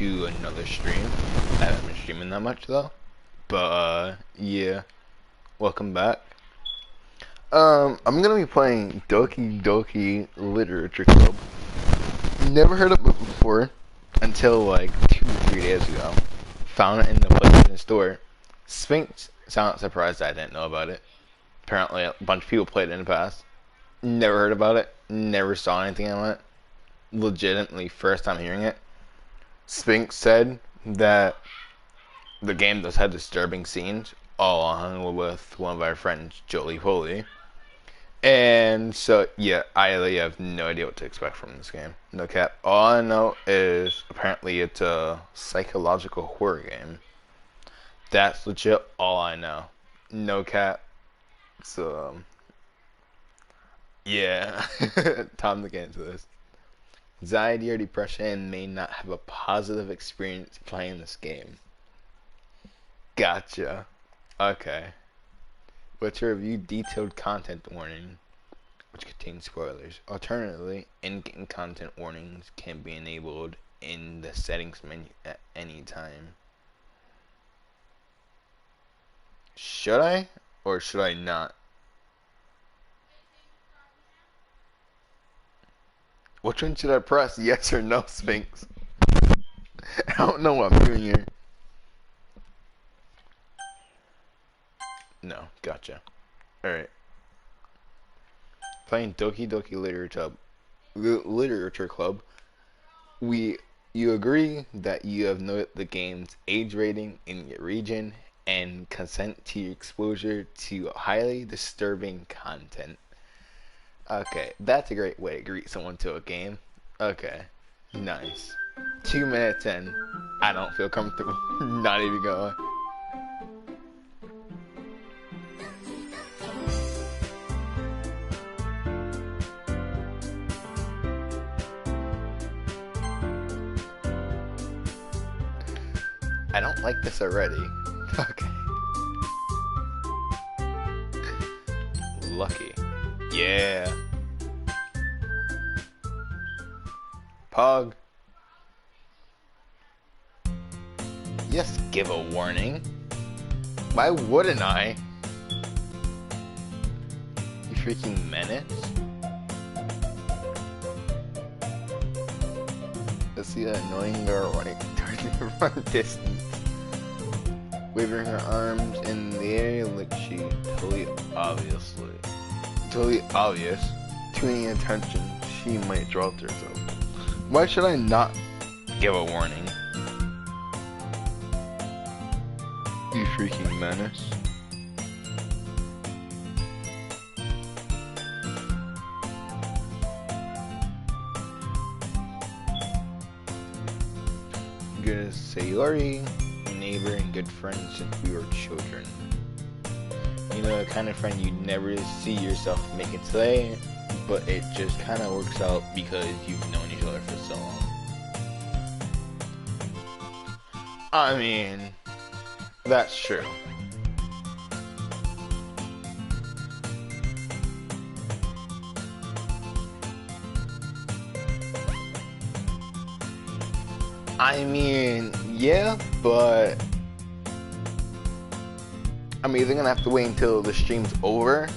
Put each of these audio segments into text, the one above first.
to another stream. I haven't been streaming that much though. But yeah, welcome back. I'm gonna be playing Ddlc Literature Club. Never heard of it before until like 2 or 3 days ago. Found it in the PlayStation Store. Sphinx sounded surprised I didn't know about it. Apparently a bunch of people played it in the past. Never heard about it. Never saw anything on it. Legitimately first time hearing it. Sphinx said that the game does have disturbing scenes, along with one of our friends, Jolie Polly. And so, yeah, I really have no idea what to expect from this game. No cap. All I know is apparently it's a psychological horror game. That's legit all I know. No cap. So, yeah, time to get into this. Anxiety or depression may not have a positive experience playing this game. Gotcha. Okay. But to review detailed content warning, which contains spoilers. Alternatively, in-game content warnings can be enabled in the settings menu at any time. Should I? Or should I not? Which one should I press? Yes or no, Sphinx? I don't know what I'm doing here. No, gotcha. Alright. Playing Ddlc Literature Club. You agree that you have noted the game's age rating in your region and consent to your exposure to highly disturbing content. Okay, that's a great way to greet someone to a game. Okay, nice. 2 minutes in, I don't feel comfortable. Not even going. I don't like this already. Okay. Lucky. Yeah. Pog. Yes, give a warning. Why wouldn't I? You freaking menace. Let's see that annoying girl running from distance. Waving her arms in the air like she totally obvious, to any attention she might draw to herself. Why should I not give a warning? You freaking menace. I'm gonna say Lori, neighbor and good friend since we were children. You know, the kind of friend you never see yourself making today, but it just kind of works out because you've known each other for so long. I mean, that's true. I mean, yeah, but I'm either gonna have to wait until the stream's over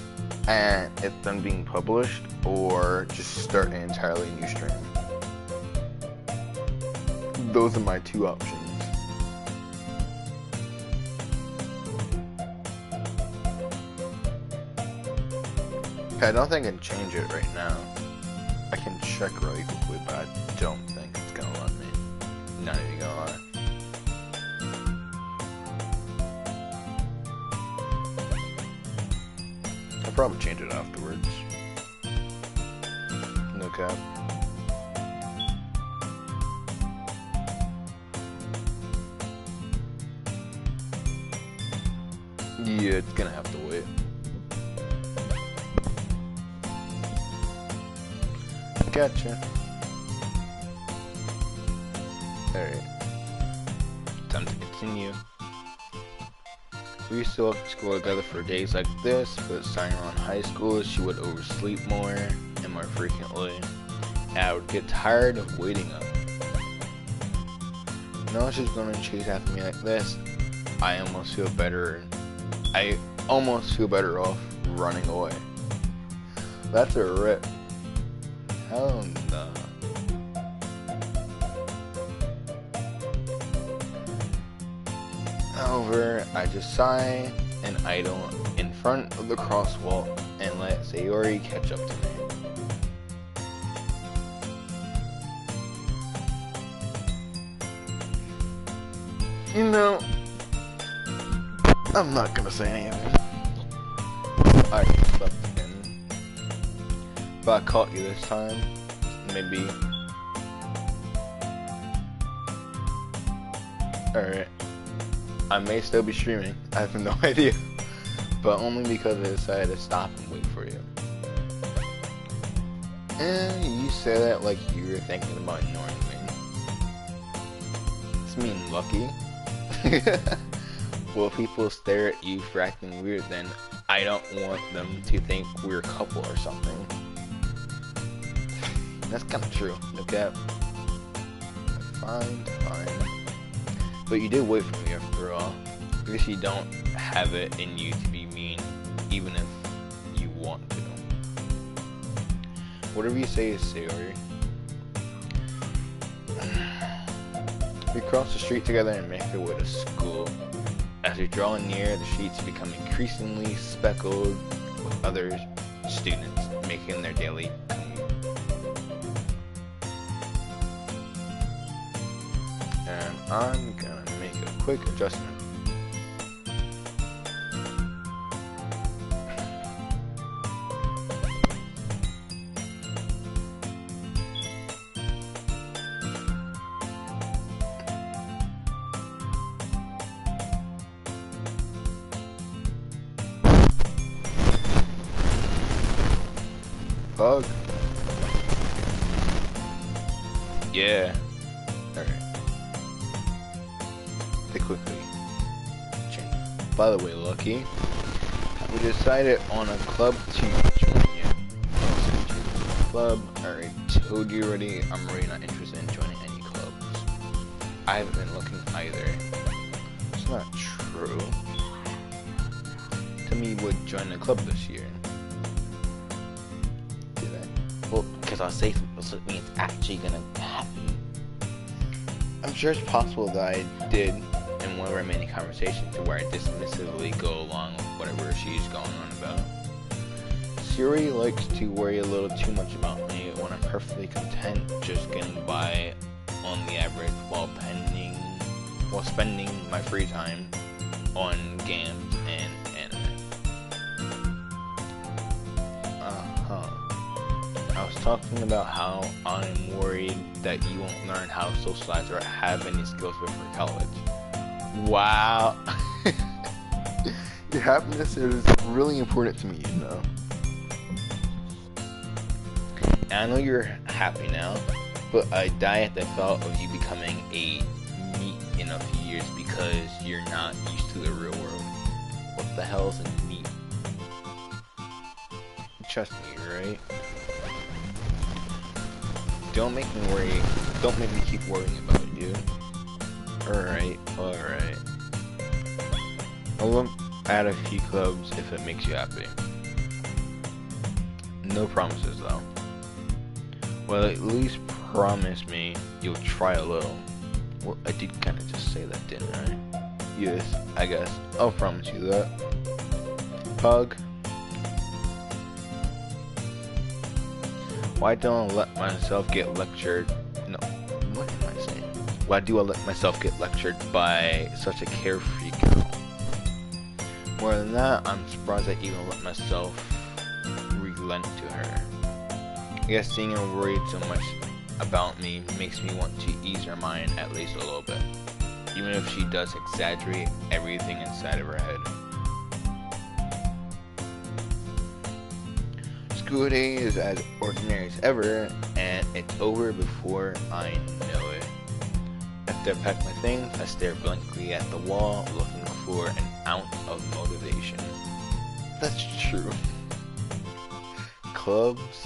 and it's done being published, or just start an entirely new stream. Those are my two options. I don't think I can change it right now. I can check really quickly, but I don't think it's gonna let me. Not even gonna lie. I'll probably change it afterwards. No cap. Yeah, it's gonna have to wait. Gotcha. Alright. Time to continue. We used to walk to school together for days like this, but starting around high school, she would oversleep more and more frequently. And I would get tired of waiting up. No, she's gonna chase after me like this. I almost feel better. I almost feel better off running away. That's a rip. Hell no. However, I just sigh and idle in front of the crosswalk and let Sayori catch up to me. You know, I'm not gonna say anything. I slept again. If I caught you this time, maybe. Alright. I may still be streaming. I have no idea. But only because I decided to stop and wait for you. And you say that like you were thinking about ignoring me. Does it mean lucky? Well, if people stare at you for acting weird, then I don't want them to think we're a couple or something. That's kind of true. Okay. Fine. But you did wait for me after all. I guess you don't have it in you to be mean, even if you want to. Whatever you say is Sayori. We cross the street together and make our way to school. As we draw near, the streets become increasingly speckled with other students making their daily commute. And I'm gonna make a quick adjustment. Bug. Yeah. Alright. They quickly change. By the way, Lucky, we decided on a club to join you. Club. I already told you already, I'm really not interested in joining any clubs. I haven't been looking either. It's not true. Tell me you would join a club this year. Well, because I'll say it means it's actually gonna happen. I'm sure it's possible that I did in one of our many conversations to where I dismissively go along with whatever she's going on about. Siri likes to worry a little too much about me when I'm perfectly content just getting by on the average while spending my free time on games and anime. I was talking about how I'm worried that you won't learn how to socialize or have any skills before college. Wow. Your happiness is really important to me, you know. And I know you're happy now, but I die at the thought of you becoming a NEET in a few years because you're not used to the real world. What the hell is a NEET? Trust me, right? Don't make me worry. Don't make me keep worrying about it, dude. Alright. I'll look at a few clubs if it makes you happy. No promises, though. Well, at least promise me you'll try a little. Well, I did kind of just say that, didn't I? Yes, I guess. I'll promise you that. Pug. Why don't I let myself get lectured? No, what am I saying? Why do I let myself get lectured by such a carefree girl? More than that, I'm surprised I even let myself relent to her. I guess seeing her worried so much about me makes me want to ease her mind at least a little bit, even if she does exaggerate everything inside of her head. School day is as ordinary as ever, and it's over before I know it. After I pack my things, I stare blankly at the wall, looking for an ounce of motivation. That's true. Clubs?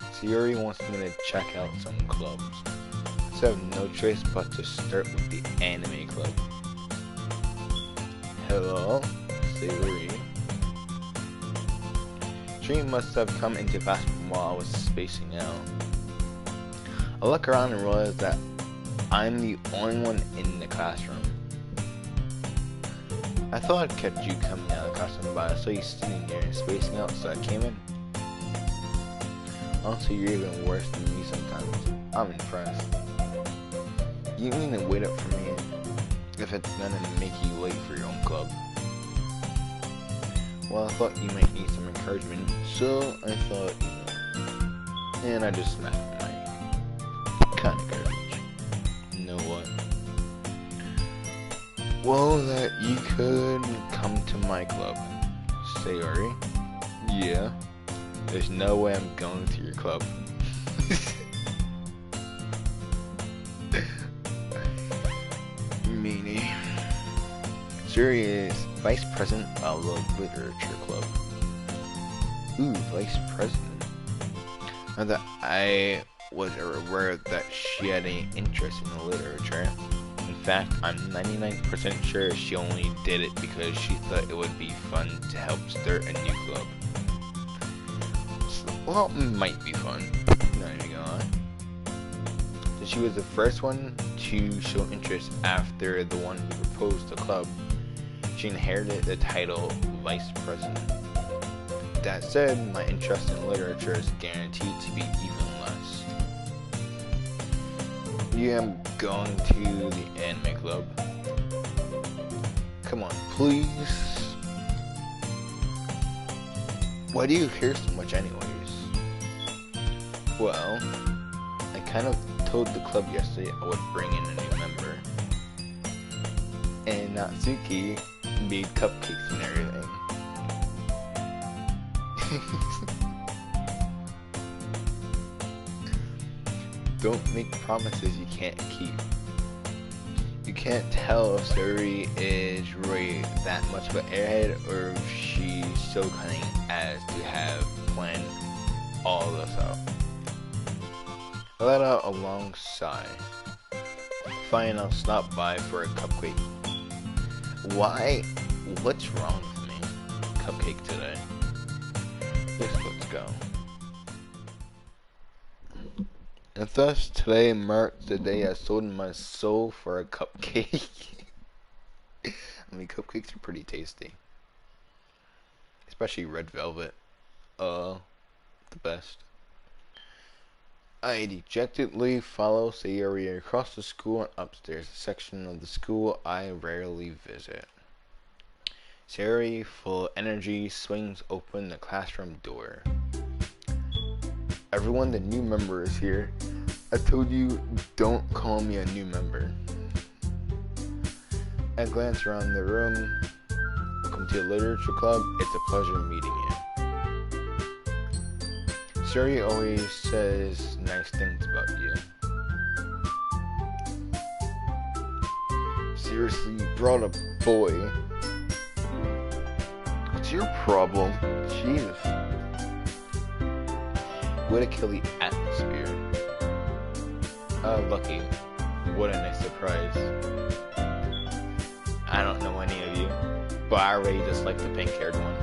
Sayori wants me to check out some clubs. have no choice but to start with the anime club. Hello, Sayori. Dream must have come into class while I was spacing out. I look around and realize that I'm the only one in the classroom. I thought I'd catch you coming out of the classroom, but I saw you sitting there and spacing out, so I came in. Honestly, you're even worse than me sometimes. I'm impressed. You mean to wait up for me if it's gonna make you late for your own club? Well, I thought you might need some encouragement, so I thought, and I just smacked my kind of garbage. You know what? Well, that you could come to my club. Sayori? Yeah. There's no way I'm going to your club. Meanie. Sayori is Vice President of the Literature Club. Ooh, Vice President. Not that I was aware that she had any interest in the literature. In fact, I'm 99% sure she only did it because she thought it would be fun to help start a new club. Well, it might be fun. Not even gonna lie. So she was the first one to show interest after the one who proposed the club. She inherited the title Vice President. That said, my interest in literature is guaranteed to be even less. Yeah, I'm going to the anime club. Come on, please. Why do you care so much anyways? Well, I kind of told the club yesterday I would bring in a new member. And Natsuki made cupcakes and everything. Don't make promises you can't keep. You can't tell if Sayori is really that much of an airhead or if she's so cunning as to have planned all this out. I let out a long sigh. Fine, I'll stop by for a cupcake. Why? What's wrong with me? Cupcake today. Yes, let's go. And thus, today marks the day I sold my soul for a cupcake. I mean, cupcakes are pretty tasty. Especially red velvet. The best. I dejectedly follow Sayori across the school and upstairs, a section of the school I rarely visit. Sayori, full of energy, swings open the classroom door. Everyone, the new member is here. I told you, don't call me a new member. I glance around the room. Welcome to the Literature Club. It's a pleasure meeting you. Sayori always says nice things about you. Seriously, you brought a boy. What's your problem? Jesus. Way to kill the atmosphere. Oh, lucky. What a nice surprise. I don't know any of you, but I already just like the pink-haired one.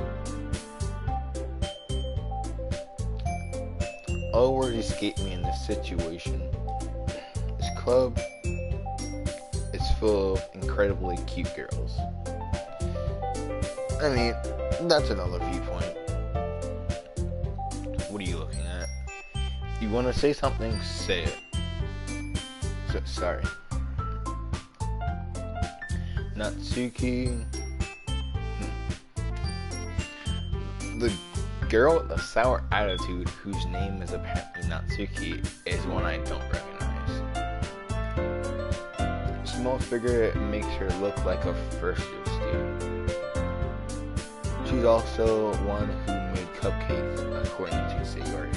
All words escape me in this situation. This club is full of incredibly cute girls. I mean, that's another viewpoint. What are you looking at? You want to say something? Say it. So, sorry. Natsuki. The girl with a sour attitude, whose name is apparently Natsuki, is one I don't recognize. Small figure makes her look like a first-year student. She's also one who made cupcakes, according to Sayori.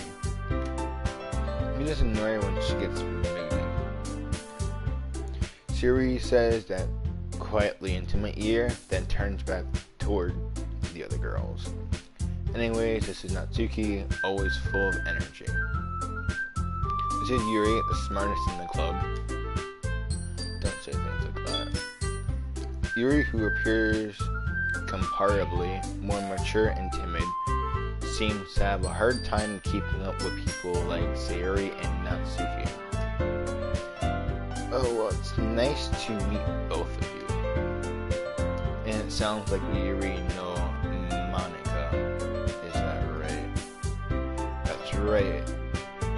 You just ignore her when she gets moody. Sayori says that quietly into my ear, then turns back toward the other girls. Anyways, this is Natsuki, always full of energy. Is Yuri the smartest in the club? Don't say things like that. Yuri, who appears comparably more mature and timid, seems to have a hard time keeping up with people like Sayori and Natsuki. Oh, well, it's nice to meet both of you. And it sounds like Yuri no Monica. Is that right? That's right.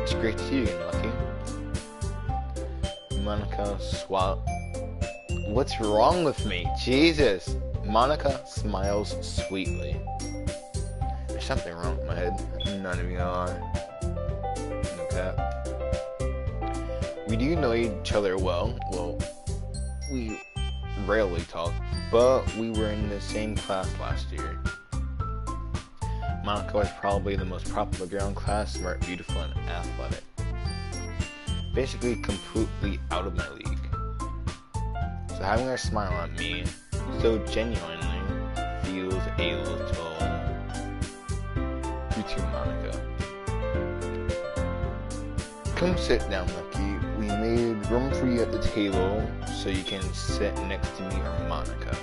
It's great to see you again, Lucky. Monica What's wrong with me? Jesus! Monica smiles sweetly. There's something wrong with my head. I'm not even gonna lie. No cap. We do know each other well. Well, we rarely talk, but we were in the same class last year. Monica was probably the most popular girl in class, smart, beautiful, and athletic. Basically completely out of my league. So having her smile at me so genuinely feels a little... You too, Monica. Come sit down, Lucky. We made room for you at the table so you can sit next to me or Monica.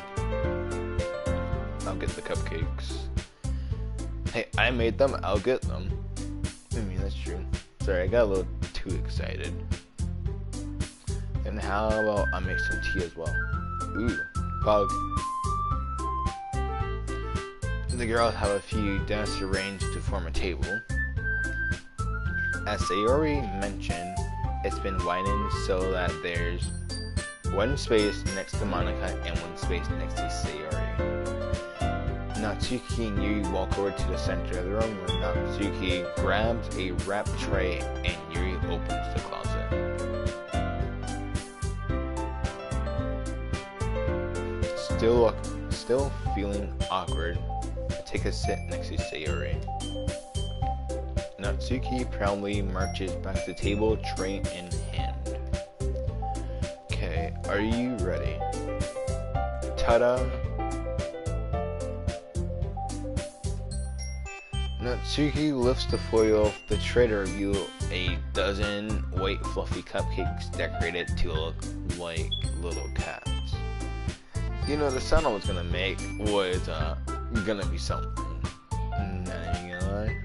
I'll get the cupcakes. Hey, I made them, I'll get them. I mean, that's true. Sorry, I got a little too excited. And how about I make some tea as well? Ooh, bug. The girls have a few desks arranged to form a table. As Sayori mentioned, it's been widened so that there's one space next to Monica and one space next to Sayori. Natsuki and Yuri walk over to the center of the room where Natsuki grabs a wrap tray and Yuri opens the closet. Still feeling awkward, I take a sit next to Sayori. Natsuki proudly marches back to the table, tray in hand. Okay, are you ready? Ta-da! Natsuki lifts the foil off the tray to reveal a dozen white fluffy cupcakes decorated to look like little cats. You know, the sound I was gonna make was gonna be something. Not even gonna lie.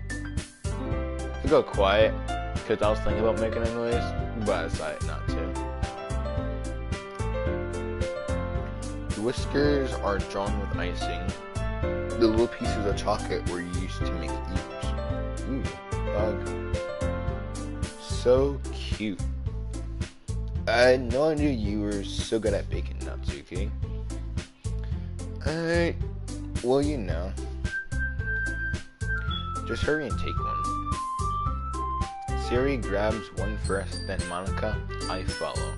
I go quiet because I was thinking about making a noise, but I decided not to. The whiskers are drawn with icing. The little pieces of chocolate were used to make ears. Ooh, bug. So cute. I had no idea you were so good at baking, Natsuki. Well, you know. Just hurry and take one. Siri grabs one first, then Monica, I follow.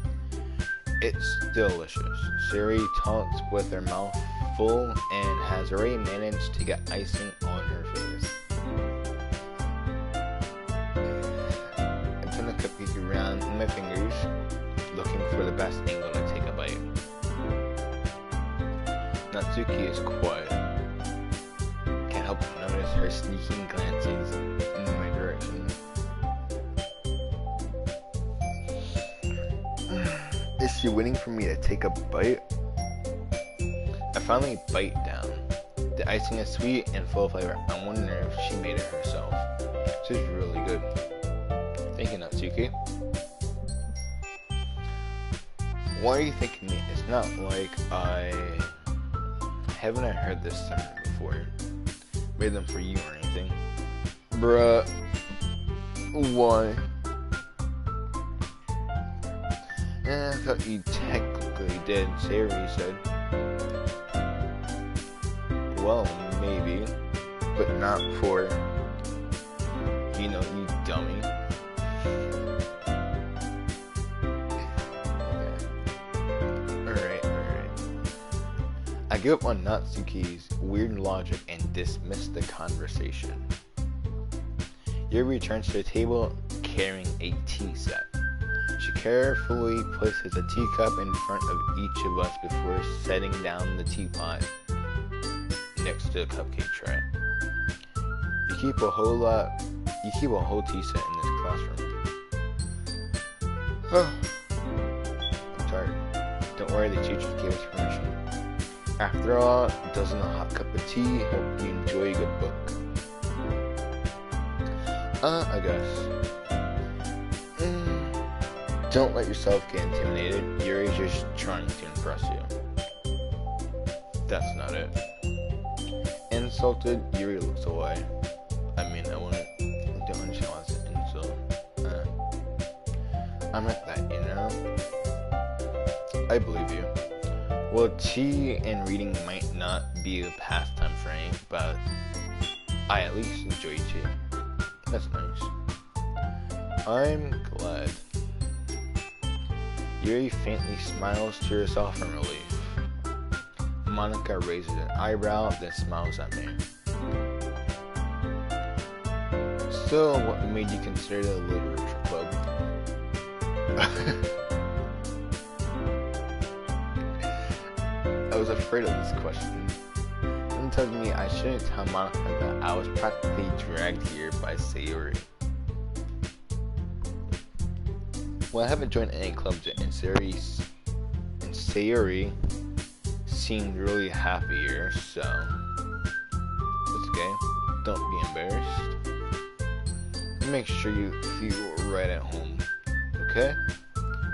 It's delicious. Siri talks with her mouth full and has already managed to get icing on her face. I turn the cupcake around in my fingers, looking for the best angle to take a bite. Natsuki is quiet. Can't help but notice her sneaking glances in my direction. Is she waiting for me to take a bite? I finally bite down. The icing is sweet and full of flavor. I wonder if she made it herself. This is really good. Thank you, Natsuki. Why are you thanking me? It's not like I haven't heard this song before. Made them for you or anything. Bruh. Why? I thought you technically did, Sayori said. Well, maybe. But not for, you know, you dummy. Alright. I give up on Natsuki's weird logic and dismiss the conversation. Yuri returns to the table carrying a tea set. She carefully places a teacup in front of each of us before setting down the teapot next to the cupcake tray. You keep a whole tea set in this classroom. I'm tired. Don't worry, the teacher gave us permission. After all, doesn't a hot cup of tea help you enjoy a good book? I guess. Don't let yourself get intimidated. Yuri's just trying to impress you. That's not it. Insulted, Yuri looks away. I mean, I don't understand why it's an insult. I'm at that, you know? I believe you. Well, tea and reading might not be a pastime for me, but I at least enjoy tea. That's nice. I'm glad. Yuri faintly smiles to herself in relief. Monica raises an eyebrow, then smiles at me. So, what made you consider the literature club? I was afraid of this question. Something tells me I shouldn't tell Monica that I was practically dragged here by Sayuri. Well, I haven't joined any clubs yet, and Sayuri seemed really happy here, so it's okay. Don't be embarrassed. Make sure you feel right at home, okay?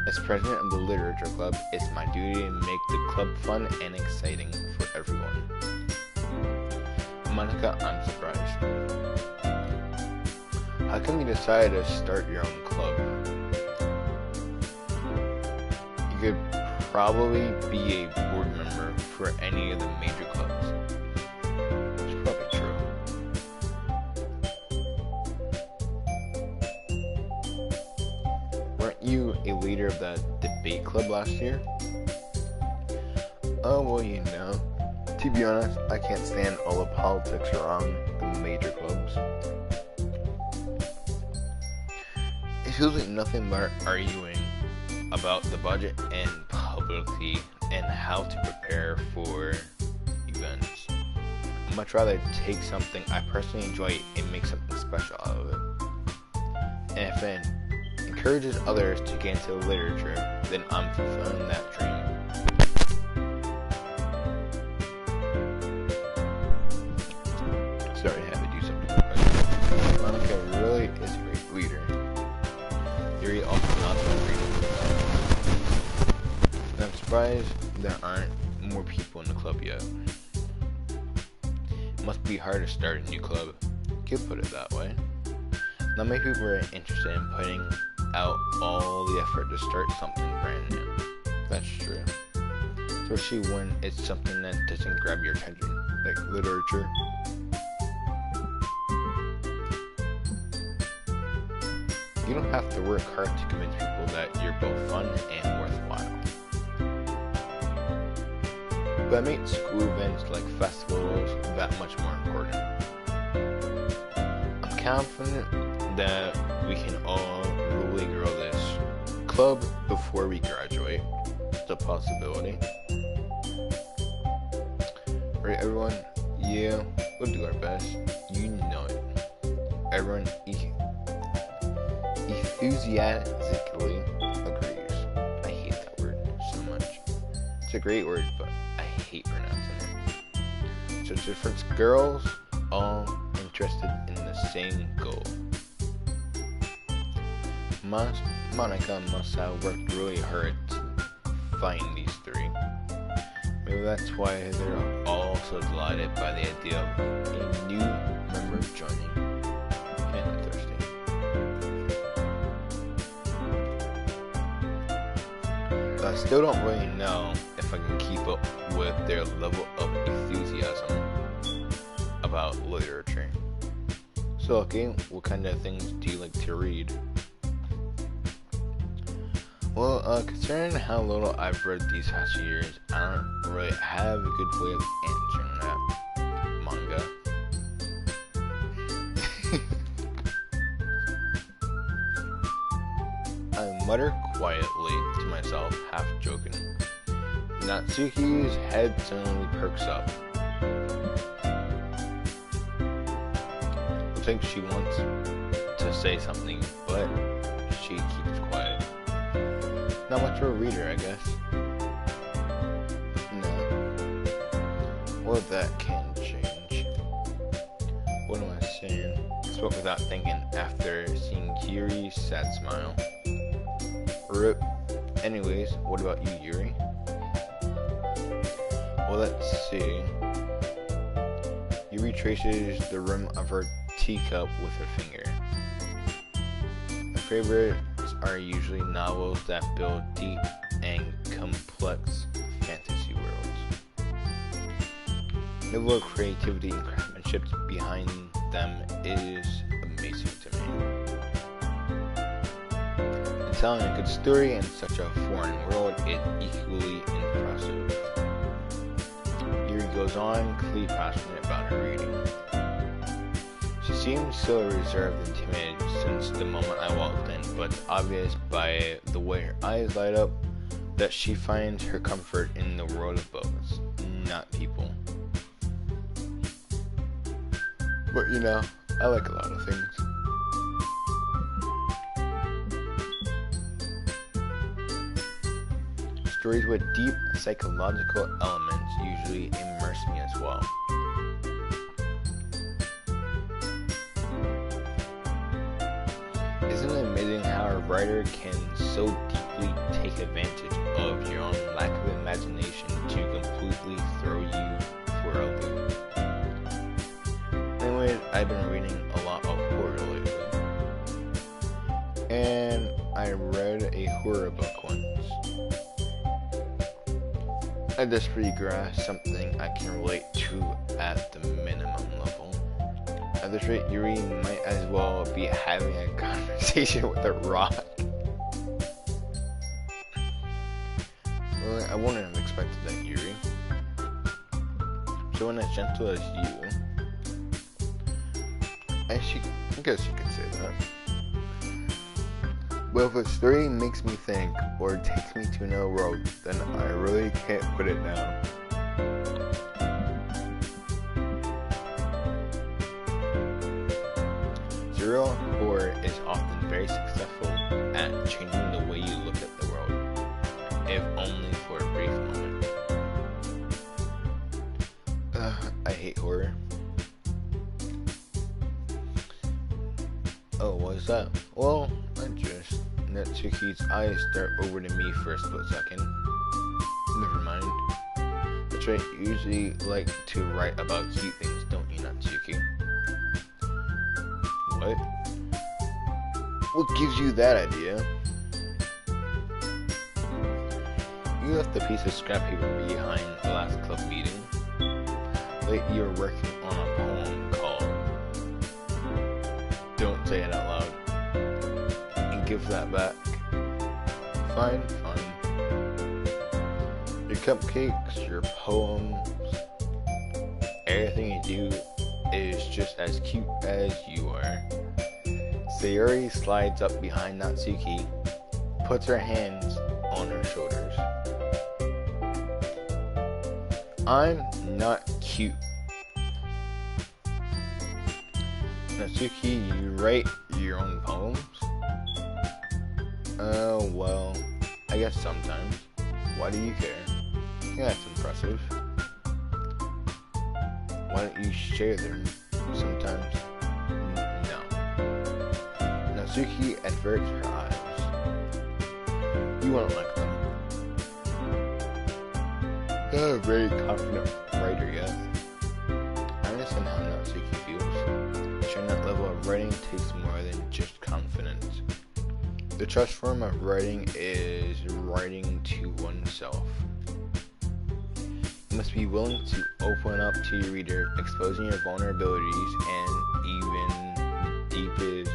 As president of the literature club, it's my duty to make the club fun and exciting for everyone. Monica, I'm surprised. How come you decided to start your own club? You could probably be a board member for any of the major clubs. It's probably true. Weren't you a leader of the debate club last year? Oh, well, you know, to be honest, I can't stand all the politics around the major clubs. It feels like nothing but arguing about the budget and publicly and how to prepare for events. I'd much rather take something I personally enjoy and make something special out of it. And if it encourages others to get into literature, then I'm fulfilling that dream. Sorry, I had to do something. Monica really is a great leader. Yuri also not so great. I'm surprised there aren't more people in the club yet. It must be hard to start a new club. You could put it that way. Not many people are interested in putting out all the effort to start something brand new. That's true. Especially when it's something that doesn't grab your attention, like literature. You don't have to work hard to convince people that you're both fun and worthwhile. But it makes school events like festivals that much more important. I'm confident that we can all really grow this club before we graduate. It's a possibility. Right, everyone? Yeah, we'll do our best. You know it. Everyone enthusiastically agrees. I hate that word so much. It's a great word, but I hate pronouncing it. So different girls, all interested in the same goal. Monica must have worked really hard to find these three. Maybe that's why they're all so delighted by the idea of a new member joining. And I'm thirsty. I still don't really know if I can keep up with their level of enthusiasm about literature. So, okay, what kind of things do you like to read? Well, considering how little I've read these past few years, I don't really have a good way of answering that. Manga. I mutter quietly to myself, half joking. Natsuki's head suddenly perks up. I think she wants to say something, but she keeps quiet. not much of a reader, I guess. No. Well, that can change. What am I saying? I spoke without thinking after seeing Yuri's sad smile. RIP. Anyways, what about you, Yuri? Well, let's see. Yuri traces the rim of her teacup with her finger. My favorites are usually novels that build deep and complex fantasy worlds. The level of creativity and craftsmanship behind them is amazing to me. And telling a good story in such a foreign world is equally impressive. Yuri goes on, clearly passionate about her reading. She seems so reserved and timid since the moment I walked in, but it's obvious by the way her eyes light up that she finds her comfort in the world of books, not people. But you know, I like a lot of things. Stories with deep psychological elements usually immerse me as well. Isn't it amazing how a writer can so deeply take advantage of your own lack of imagination to completely throw you for a loop? Anyway, I've been reading a lot of horror lately. And I read a horror book once. I desperately grasp something I can relate to at the minimum level. At this rate, Yuri might as well be having a conversation with a rock. Well, I wouldn't have expected that, Yuri. Someone as gentle as you. I guess you could say that. Well, if a story makes me think or takes me to another world, then I really can't put it down. Serial horror is often very successful at changing the way you look at the world, if only for a brief moment. I hate horror. Oh, what is that? Well, I just... Natsuki's eyes start over to me for a split second. Never mind. That's right, you usually like to write about cute things, don't you, Natsuki? What? What gives you that idea? You left a piece of scrap paper behind the last club meeting. Like you were working on a poem called Don't Say It Out Loud. And give that back. Fine. Your cupcakes, your poems, everything you do is just as cute as you are. Sayuri slides up behind Natsuki, puts her hands on her shoulders. I'm not cute. Natsuki, you write your own poems? Well, I guess sometimes. Why do you care? Yeah, that's impressive. Why don't you share them sometimes? No. Natsuki averts her eyes. You won't like them. You're not a very confident writer yet. I understand how Natsuki feels. Sharing that level of writing takes more than just confidence. The trust form of writing is writing to oneself. You must be willing to open up to your reader, exposing your vulnerabilities and even the deepest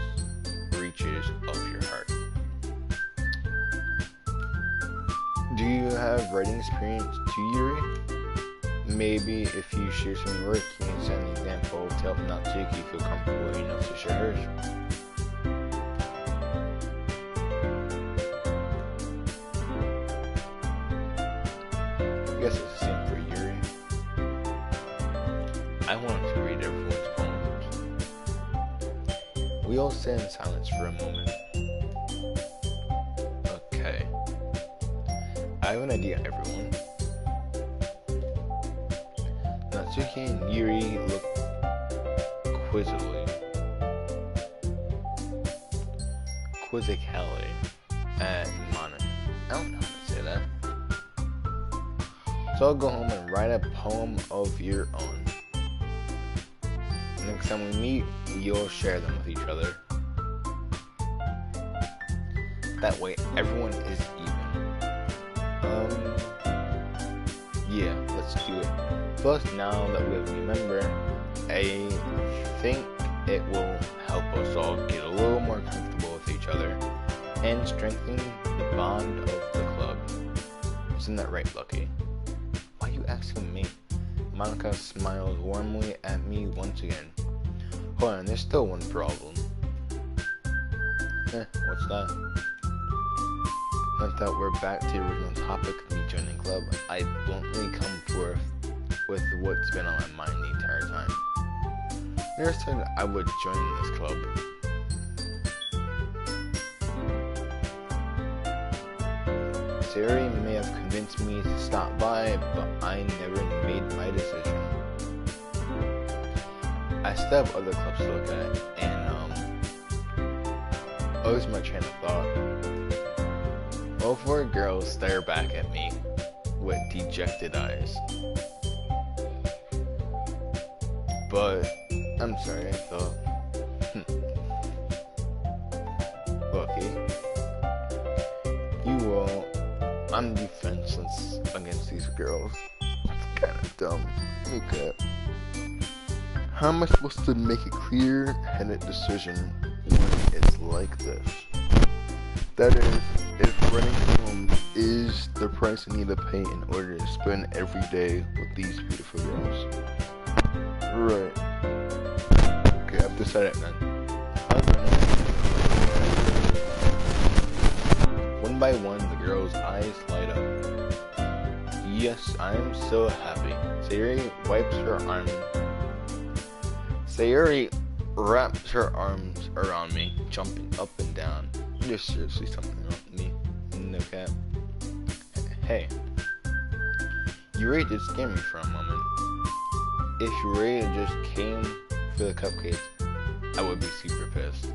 reaches of your heart. Do you have writing experience too, Yuri? Maybe if you share some work, you can send an example to help Natsuki feel comfortable enough to share hers. I guess it's the same for Yuri. I wanted to read everyone's poems. We all sat in silence for a moment. Okay. I have an idea, everyone. Natsuki and Yuri look quizzically at Mana. I don't know how to say that. So I'll go home and write a poem of your own. Next time we meet, you'll share them with each other. That way, everyone is even. Yeah, let's do it. Plus, now that we have a new member, I think it will help us all get a little more comfortable with each other and strengthen the bond of the club. Isn't that right, Lucky? Why are you asking me? Monica smiles warmly at me once again. Hold on, there's still one problem. What's that? Now that we're back to the original topic of me joining the club, I bluntly come forth with what's been on my mind the entire time. I never said I would join this club. Sari may have convinced me to stop by, but I never made my decision. I still have other clubs to look at, and lose my train of thought. All four girls stare back at me with dejected eyes. But I'm sorry, I thought. Lucky. You won't. I'm defenseless against these girls. It's kind of dumb. Okay. How am I supposed to make a clear-headed decision when it's like this? That is, if running home is the price I need to pay in order to spend every day with these beautiful girls. Right. Okay, I've decided then. One by one, the girls' eyes light up. Yes, I am so happy. Sayuri wipes her arm. Sayuri wraps her arms around me, jumping up and down. There's seriously something wrong with me. No cap. Hey. Yuri did scare me for a moment. If Yuri just came for the cupcakes, I would be super pissed.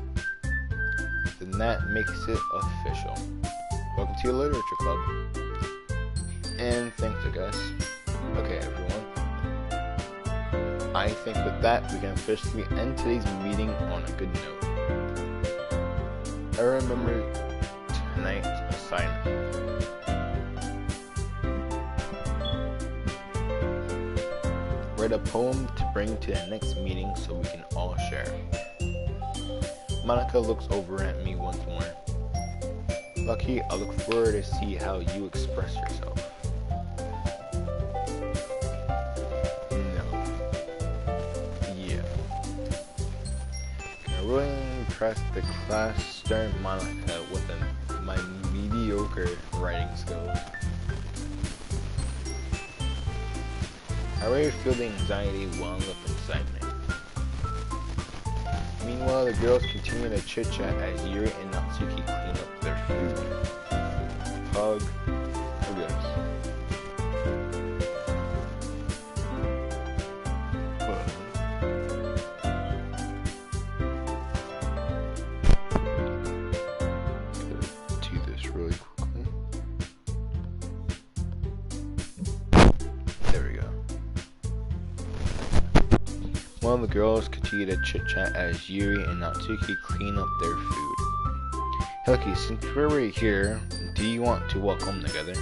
Then that makes it official. Welcome to your literature club. And thanks, I guess. Okay, everyone. I think with that, we can officially end today's meeting on a good note. I remember tonight's assignment. Write a poem to bring to the next meeting so we can all share. Monica looks over at me once more. Lucky, I look forward to see how you express yourself. No. Yeah. Can I really impress the class stern Monica with my mediocre writing skills? I already feel the anxiety welling up inside me. Meanwhile, the girls continue to chit-chat as Yuri and Natsuki clean up their food. Hug. Look at this. Do this really quickly. There we go. While the girls continue to chit-chat as Yuri and Natsuki clean up their food. Lucky, since we're right here, do you want to walk home together?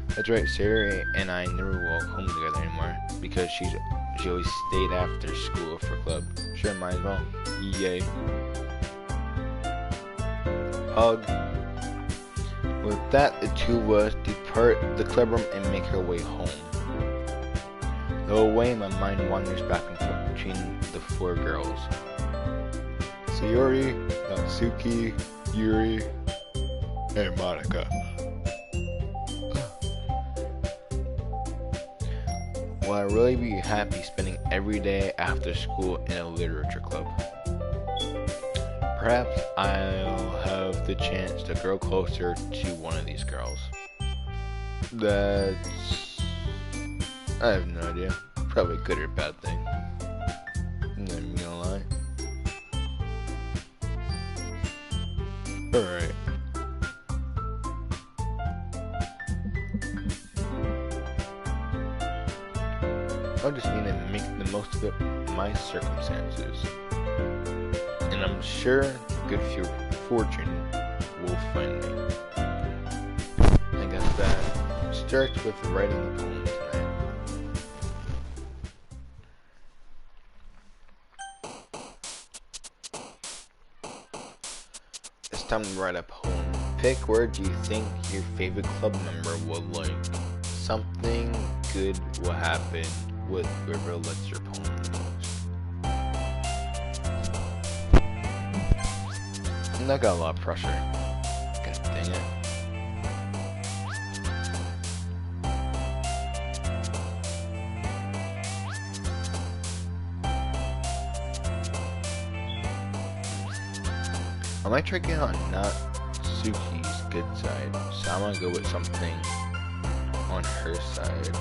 That's right, Sarah and I never walk home together anymore because she always stayed after school for club. Sure, might as well. Yay. Hug. With that, the two of us depart the club room and make our way home. The way my mind wanders back and forth between the four girls. Sayuri, Natsuki, Yuri, and Monica. Will I really be happy spending every day after school in a literature club? Perhaps I'll have the chance to grow closer to one of these girls. That's... I have no idea. Probably a good or bad thing. I'm not even gonna lie. Alright. I just need to make the most of it, my circumstances. And I'm sure good fortune will find me. I guess that starts with writing the poem tonight. It's time to write a poem. Pick word you think your favorite club member will like. Something good will happen with whoever lets your poem the most. And I got a lot of pressure. God dang it. I might try to get on not Suki's good side, so I'm gonna go with something on her side.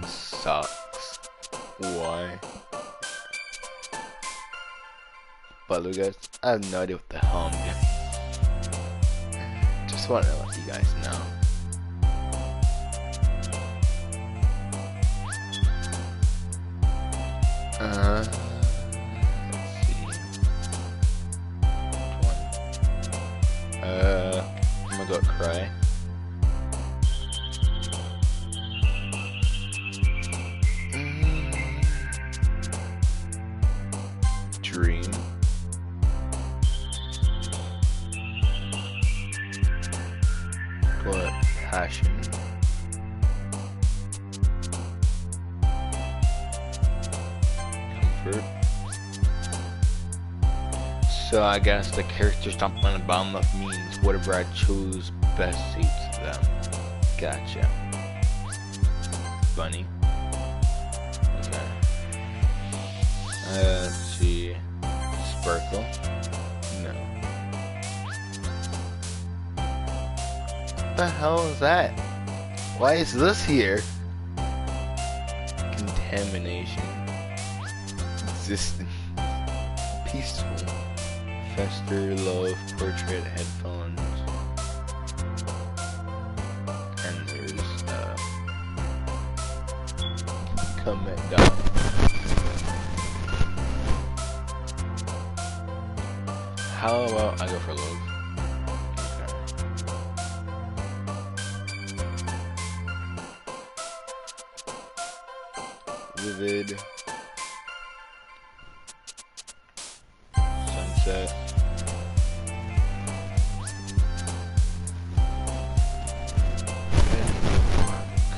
Sucks. Why? But look guys, I have no idea what the hell I'm doing. Just wanted to let you guys know. Let's see. Which one? I'm gonna go cry. Dream. But passion. Comfort. So I guess the characters jumping on the bottom left means whatever I choose best suits them. Gotcha. Funny. Okay. Let's see. Sparkle. No. What the hell is that? Why is this here? Contamination. Existence. Peaceful. Fester, love, portrait, headphones. And there's comment down. How about I go for love? Okay. Vivid. Sunset.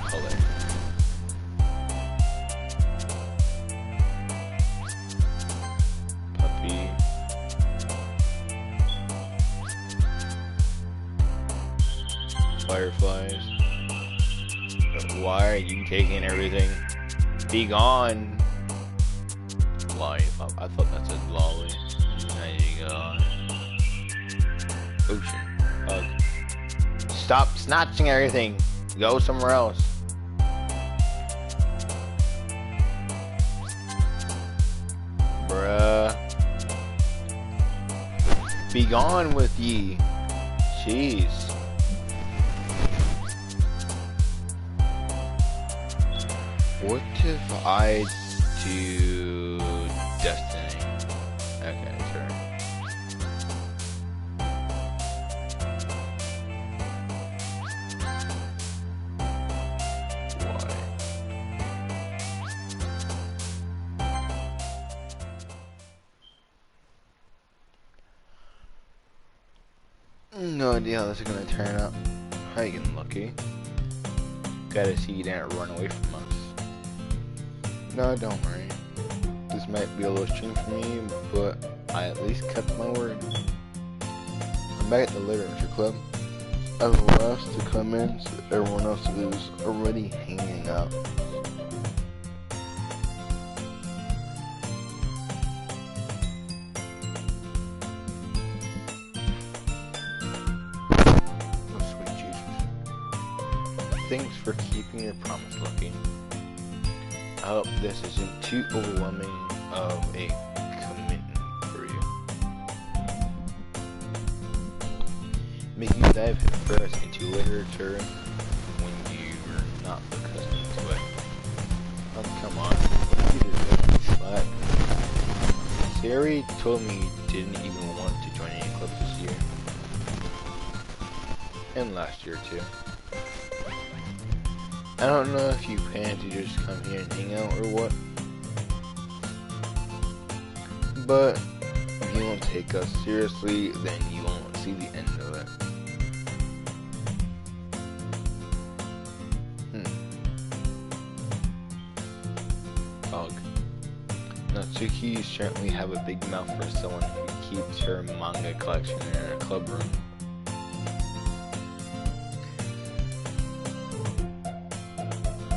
Color. Puppy. Fireflies. But why are you taking everything? Be gone. Life. I thought that said lolly. There you go. Ocean. Hug. Stop snatching everything. Go somewhere else. Bruh. Be gone with ye. Jeez. What if I do Destiny? Okay, sure. Why? No idea how this is gonna turn out. How you getting lucky? Gotta see you didn't run away from us. No, don't worry. This might be a little stream for me, but I at least kept my word. I'm back at the literature club. I was last to come in, so everyone else was already hanging out. thanks for keeping your promise, Lucky. I hope this isn't too overwhelming of a commitment for you. Making you dive first into literature when you're not accustomed to it. Oh, come on. You deserve slack. Sari told me you didn't even want to join any clubs this year. And last year too. I don't know if you plan to just come here and hang out or what. But if you won't take us seriously, then you won't see the end of it. Dog. Natsuki certainly have a big mouth for someone who keeps her manga collection in her club room.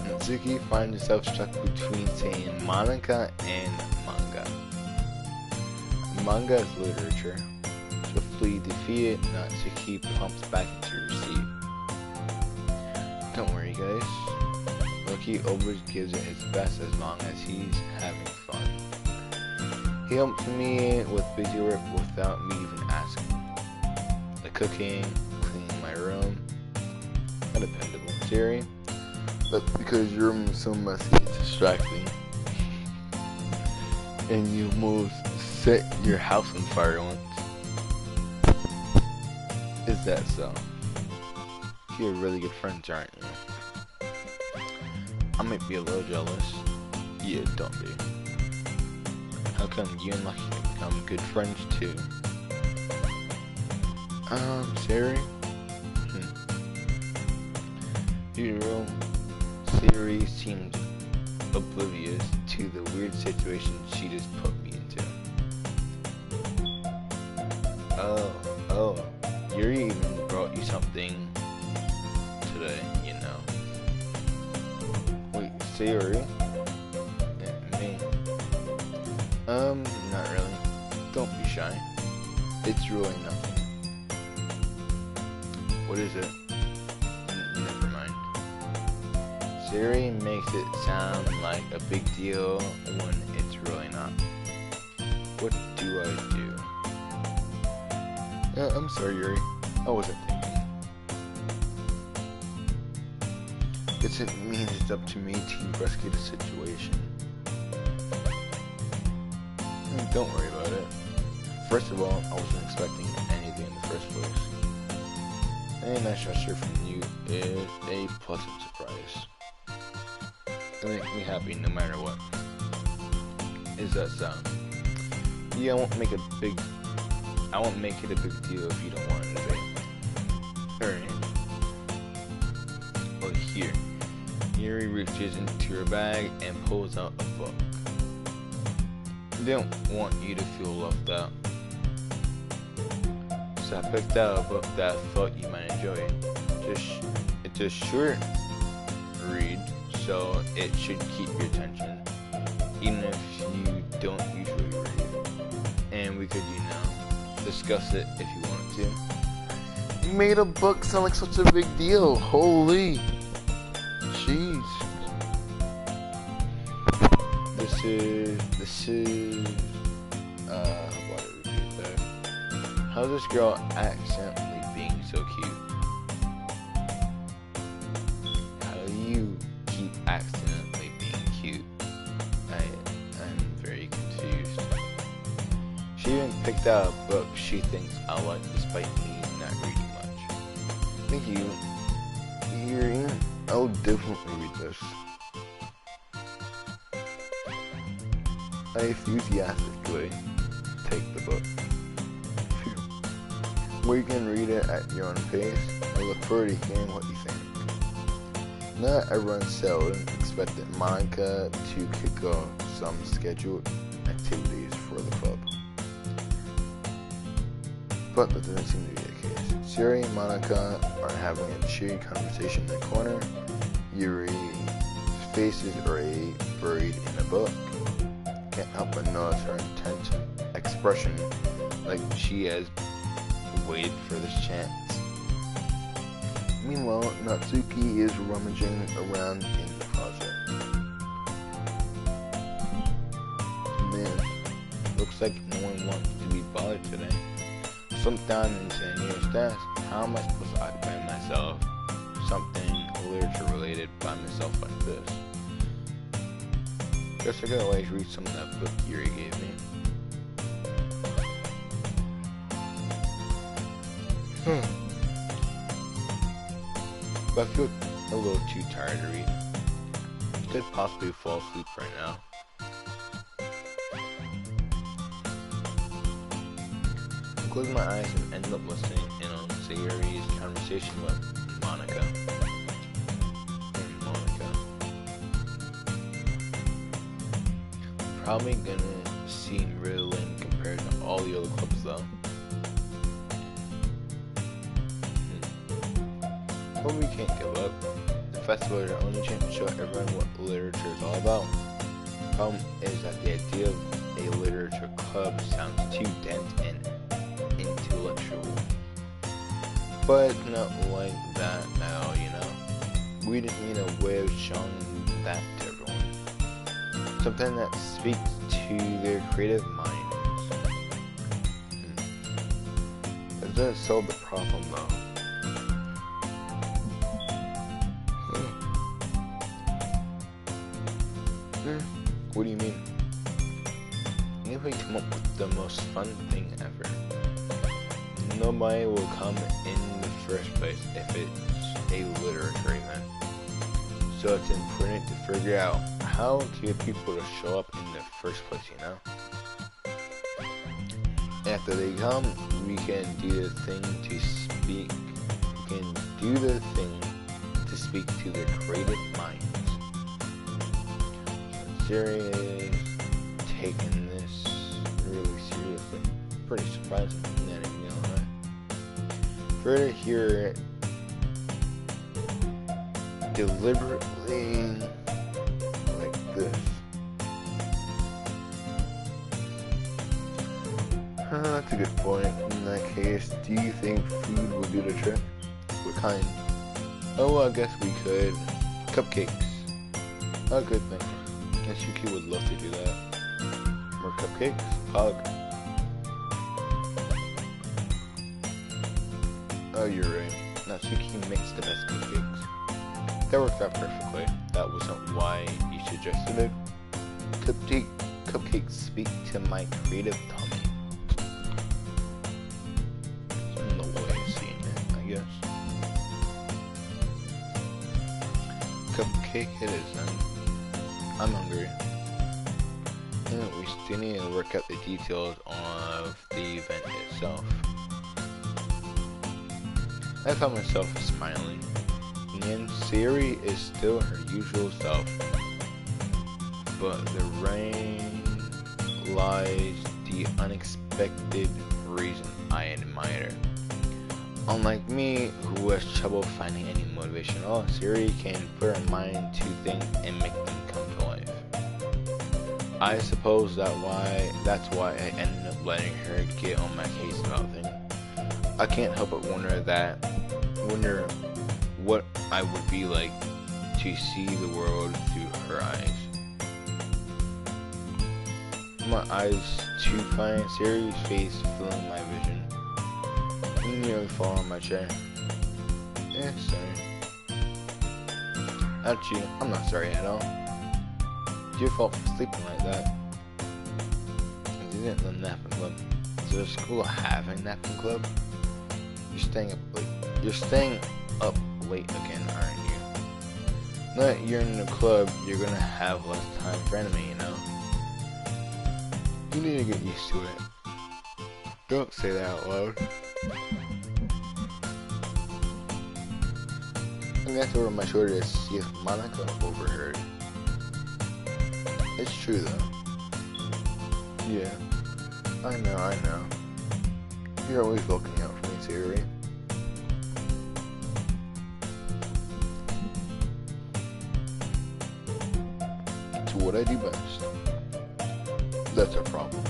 Natsuki finds herself stuck between saying Monica and manga. Manga is literature. Swiftly defeated, Natsuki pumps back into her seat. Don't worry, guys. Loki always gives it his best as long as he's having fun. He helps me with busy work without me even asking. The cooking, cleaning my room. Undependable. Siri? That's because your room is so messy it's distracting. And you almost set your house on fire once. Is that so? You're really good friends, aren't you? I might be a little jealous. Yeah, don't be. How come you and Lucky can become good friends too? Sari? Sari seemed oblivious to the weird situation she just put me into. Oh, Yuri even brought you something today, you know. Wait, Sari? Yeah, me. Not really. Don't be shy. It's really nothing. What is it? Never mind. Siri makes it sound like a big deal when it's really not. What do I do? I'm sorry, Yuri. I wasn't thinking. Guess it means it's up to me to rescue the situation. Don't worry about it. First of all, I wasn't expecting anything in the first place. Any nice gesture from you is a pleasant surprise. It'll make me happy no matter what. Is that sound? Yeah, I won't make it a big deal if you don't want it to be. Alright. Oh, here. Yuri reaches into her bag and pulls out a book. They don't want you to feel left out. So I picked out a book that I thought you might enjoy. It's a short read, so it should keep your attention, even if you don't usually read. And we could, discuss it if you wanted to. You made a book sound like such a big deal. Holy. Jeez. This is what a review there. How's this girl accidentally being so cute? How do you keep accidentally being cute? I'm very confused. She even picked out a book she thinks I like despite me not reading much. Thank you. Yuri, I'll definitely read this. I enthusiastically take the book. Where you can read it at your own pace. I look forward to hearing what you think. Not everyone settled expected Monica to kick off some scheduled activities for the club. But that doesn't seem to be the case. Siri and Monica are having a cheery conversation in the corner. Yuri's faces are buried in a book. Can't help but notice her intense expression, like she has waited for this chance. Meanwhile, Natsuki is rummaging around in the closet. Man, looks like no one wants to be bothered today. Slumped down into nearest desk. How am I supposed to occupy myself? Something literature related by myself like this. Guess I gotta always read some of that book Yuri gave me. But I feel a little too tired to read. Could possibly fall asleep right now. I close my eyes and end up listening in on Sayuri's conversation with Monica. Probably gonna seem really lame compared to all the other clubs though. But we can't give up. The festival is our only chance to show everyone what literature is all about. The problem is that the idea of a literature club sounds too dense and intellectual. But it's not like that now, you know? We just need a way of showing that to everyone. Something that speaks to their creative minds. It doesn't solve the problem though. What do you mean? If we come up with the most fun thing ever, nobody will come in the first place if it's a literature event. So it's important to figure out how to get people to show up in the first place, you know? After they come, we can do the thing to speak. We can do the thing to speak to their creative minds. Jerry is taking this really seriously. Pretty surprising, not even gonna lie. For her to hear deliberately like this. That's a good point. In that case, do you think food will do the trick? What kind? Oh, well, I guess we could. Cupcakes. A good thing. Guess Yuki would love to do that. More cupcakes? Pug. Oh, you're right. Natsuki makes the best cupcakes. That worked out perfectly. That wasn't why you suggested it. Cupcakes speak to my creative tummy. No way of seeing it, I guess. Cupcake it is then. I'm hungry. And we still need to work out the details of the event itself. I found myself smiling. In the end, Sayuri is still her usual self. But the rain lies the unexpected reason I admire her. Unlike me, who has trouble finding any motivation at all, Sayuri can put her mind to things and make them come to life. I suppose that's why I ended up letting her get on my case about things. I can't help but wonder what I would be like to see the world through her eyes. My eyes too fine, Sayuri's face filling my vision. I nearly fall on my chair. Sorry. Actually, I'm not sorry at all. It's your fault for sleeping like that. I didn't the napping club. Does the school have a napping club? You're staying up late. You're staying up late again, aren't you? Now that you're in the club, you're gonna have less time for anime, you know? You need to get used to it. Don't say that out loud. I glanced over my shoulder to see if Monica overheard. It's true though. Yeah, I know. You're always looking out for me, Sayuri. It's what I do best. That's a problem.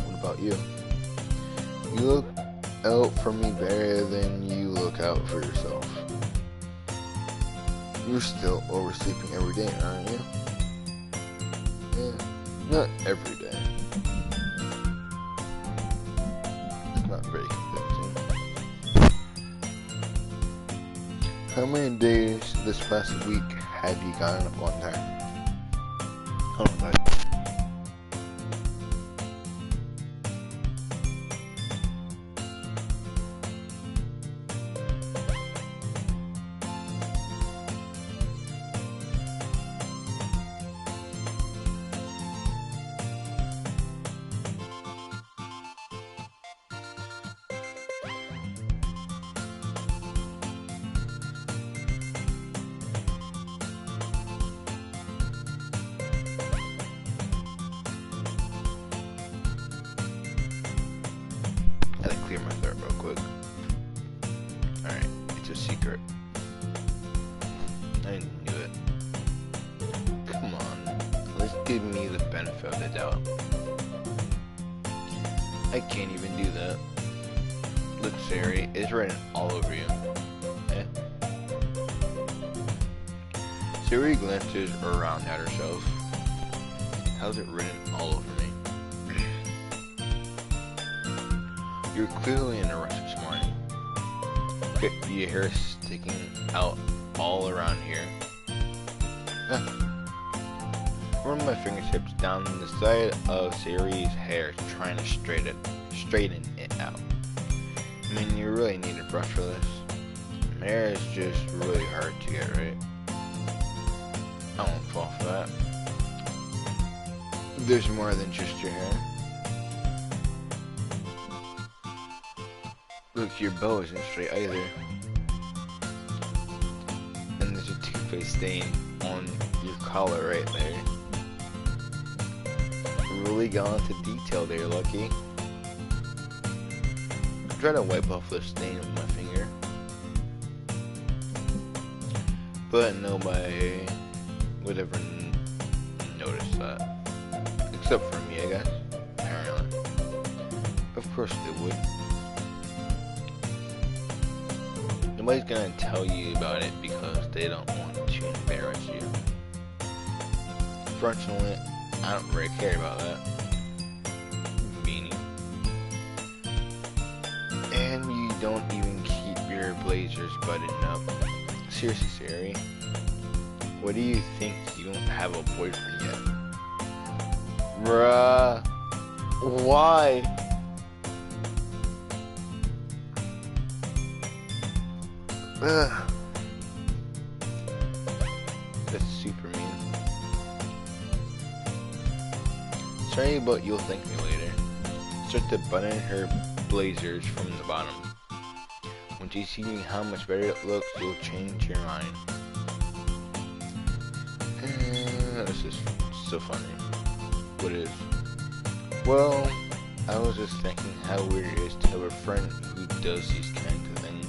What about you? You look out for me better than you look out for yourself. You're still oversleeping every day, aren't you? Yeah, not every day. It's not very convincing. How many days this past week have you gotten up on time? Oh my God. I had to clear my throat real quick. Alright, it's a secret. I knew it. Come on, let's give me the benefit of the doubt. I can't even do that. Look, Sari, it's written all over you. Eh? Sari glances around at herself. How's it written all over me? You're clearly in a rush this morning. Get your hair sticking out all around here. Run my fingertips down the side of Sari's hair, trying to straighten it out. I mean, you really need a brush for this. My hair is just really hard to get right. I won't fall for that. There's more than just your hair. Look, your bow isn't straight either. And there's a toothpaste stain on your collar right there. Really gone into detail there, Lucky. I'm trying to wipe off the stain with my finger. But nobody would ever notice that. Except for me, I guess. Apparently. Of course they would. Nobody's gonna tell you about it because they don't want to embarrass you. Fortunately, I don't really care about that. Beanie. And you don't even keep your blazers buttoned up. Seriously, Sari. What do you think you don't have a boyfriend yet? Bruh. Why? Ugh. That's super mean. Sorry, but you'll thank me later. Start to button her blazers from the bottom. Once you see how much better it looks, you'll change your mind. This is so funny. What is? Well, I was just thinking how weird it is to have a friend who does these kinds of things.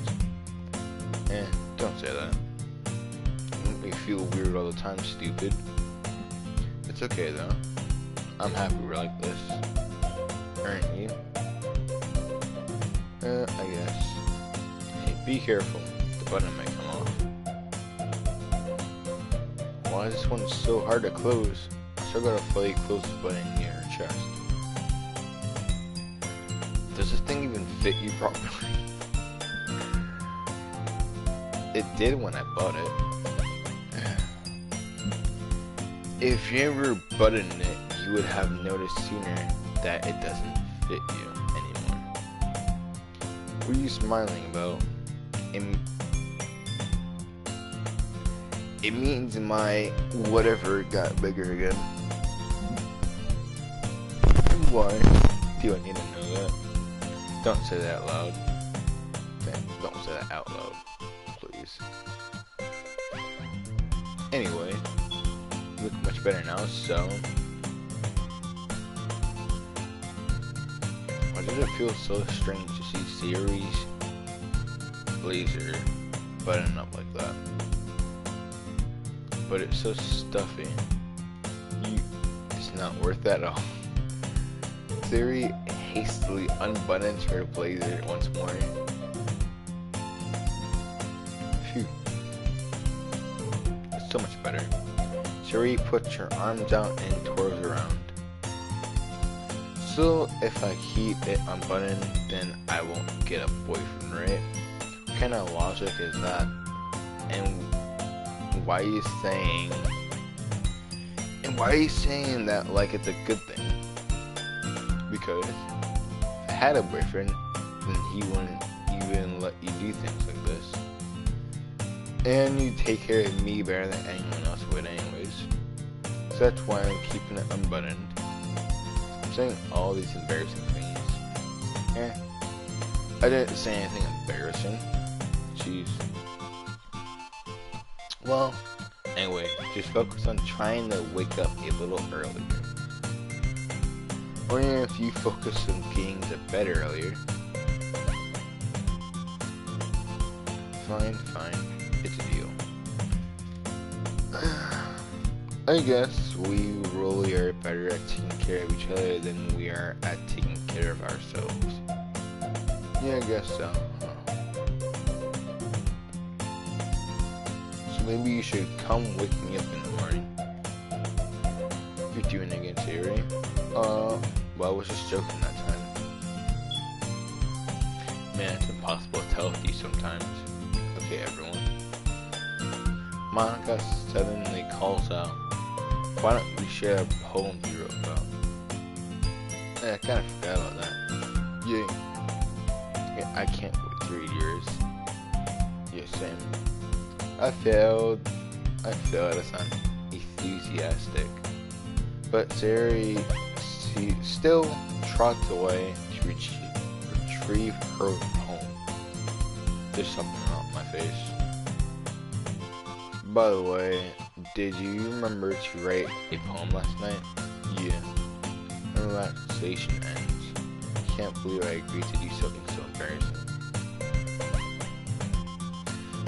Don't say that. You make me feel weird all the time, stupid. It's okay though. I'm happy we're like this. Aren't you? I guess. Hey, be careful. The button might come off. Why is this one so hard to close? I still gotta fully close the button near her chest. Does this thing even fit you properly? It did when I bought it. If you ever buttoned it, you would have noticed sooner that it doesn't fit you anymore. What are you smiling about? It means my whatever got bigger again. Why? Do I need to know that? Don't say that out loud. Don't say that out loud. Please. Anyway, you look much better now, so... Why did it feel so strange to see Sari's blazer button up like that? But it's so stuffy. It's not worth that at all. Sari hastily unbuttons her blazer once more. Phew. It's so much better. Sherry puts her arms out and twirls around. So if I keep it unbuttoned, then I won't get a boyfriend, right? What kind of logic is that? And why are you saying that like it's a good thing? Because if I had a boyfriend, then he wouldn't even let you do things like this. And you take care of me better than anyone else would anyways. So that's why I'm keeping it unbuttoned. I'm saying all these embarrassing things. I didn't say anything embarrassing. Jeez. Well, anyway, just focus on trying to wake up a little earlier. Or even if you focus on getting to bed earlier. Fine. It's a deal. I guess we really are better at taking care of each other than we are at taking care of ourselves. Yeah, I guess so. So maybe you should come wake me up in the morning. You're doing it again, Siri. Well, I was just joking that time. Man, it's impossible to tell with you sometimes. Okay, everyone. Monica suddenly calls out, "Why don't we share a poem we wrote about?" Yeah, I kind of forgot about that. Yeah, I can't wait to read yours. Yeah, same. I failed. It's not enthusiastic. But Sari still trots away to retrieve her poem. There's something wrong with my face. By the way, did you remember to write a poem last night? Yeah. And relaxation ends. Can't believe I agreed to do something so embarrassing.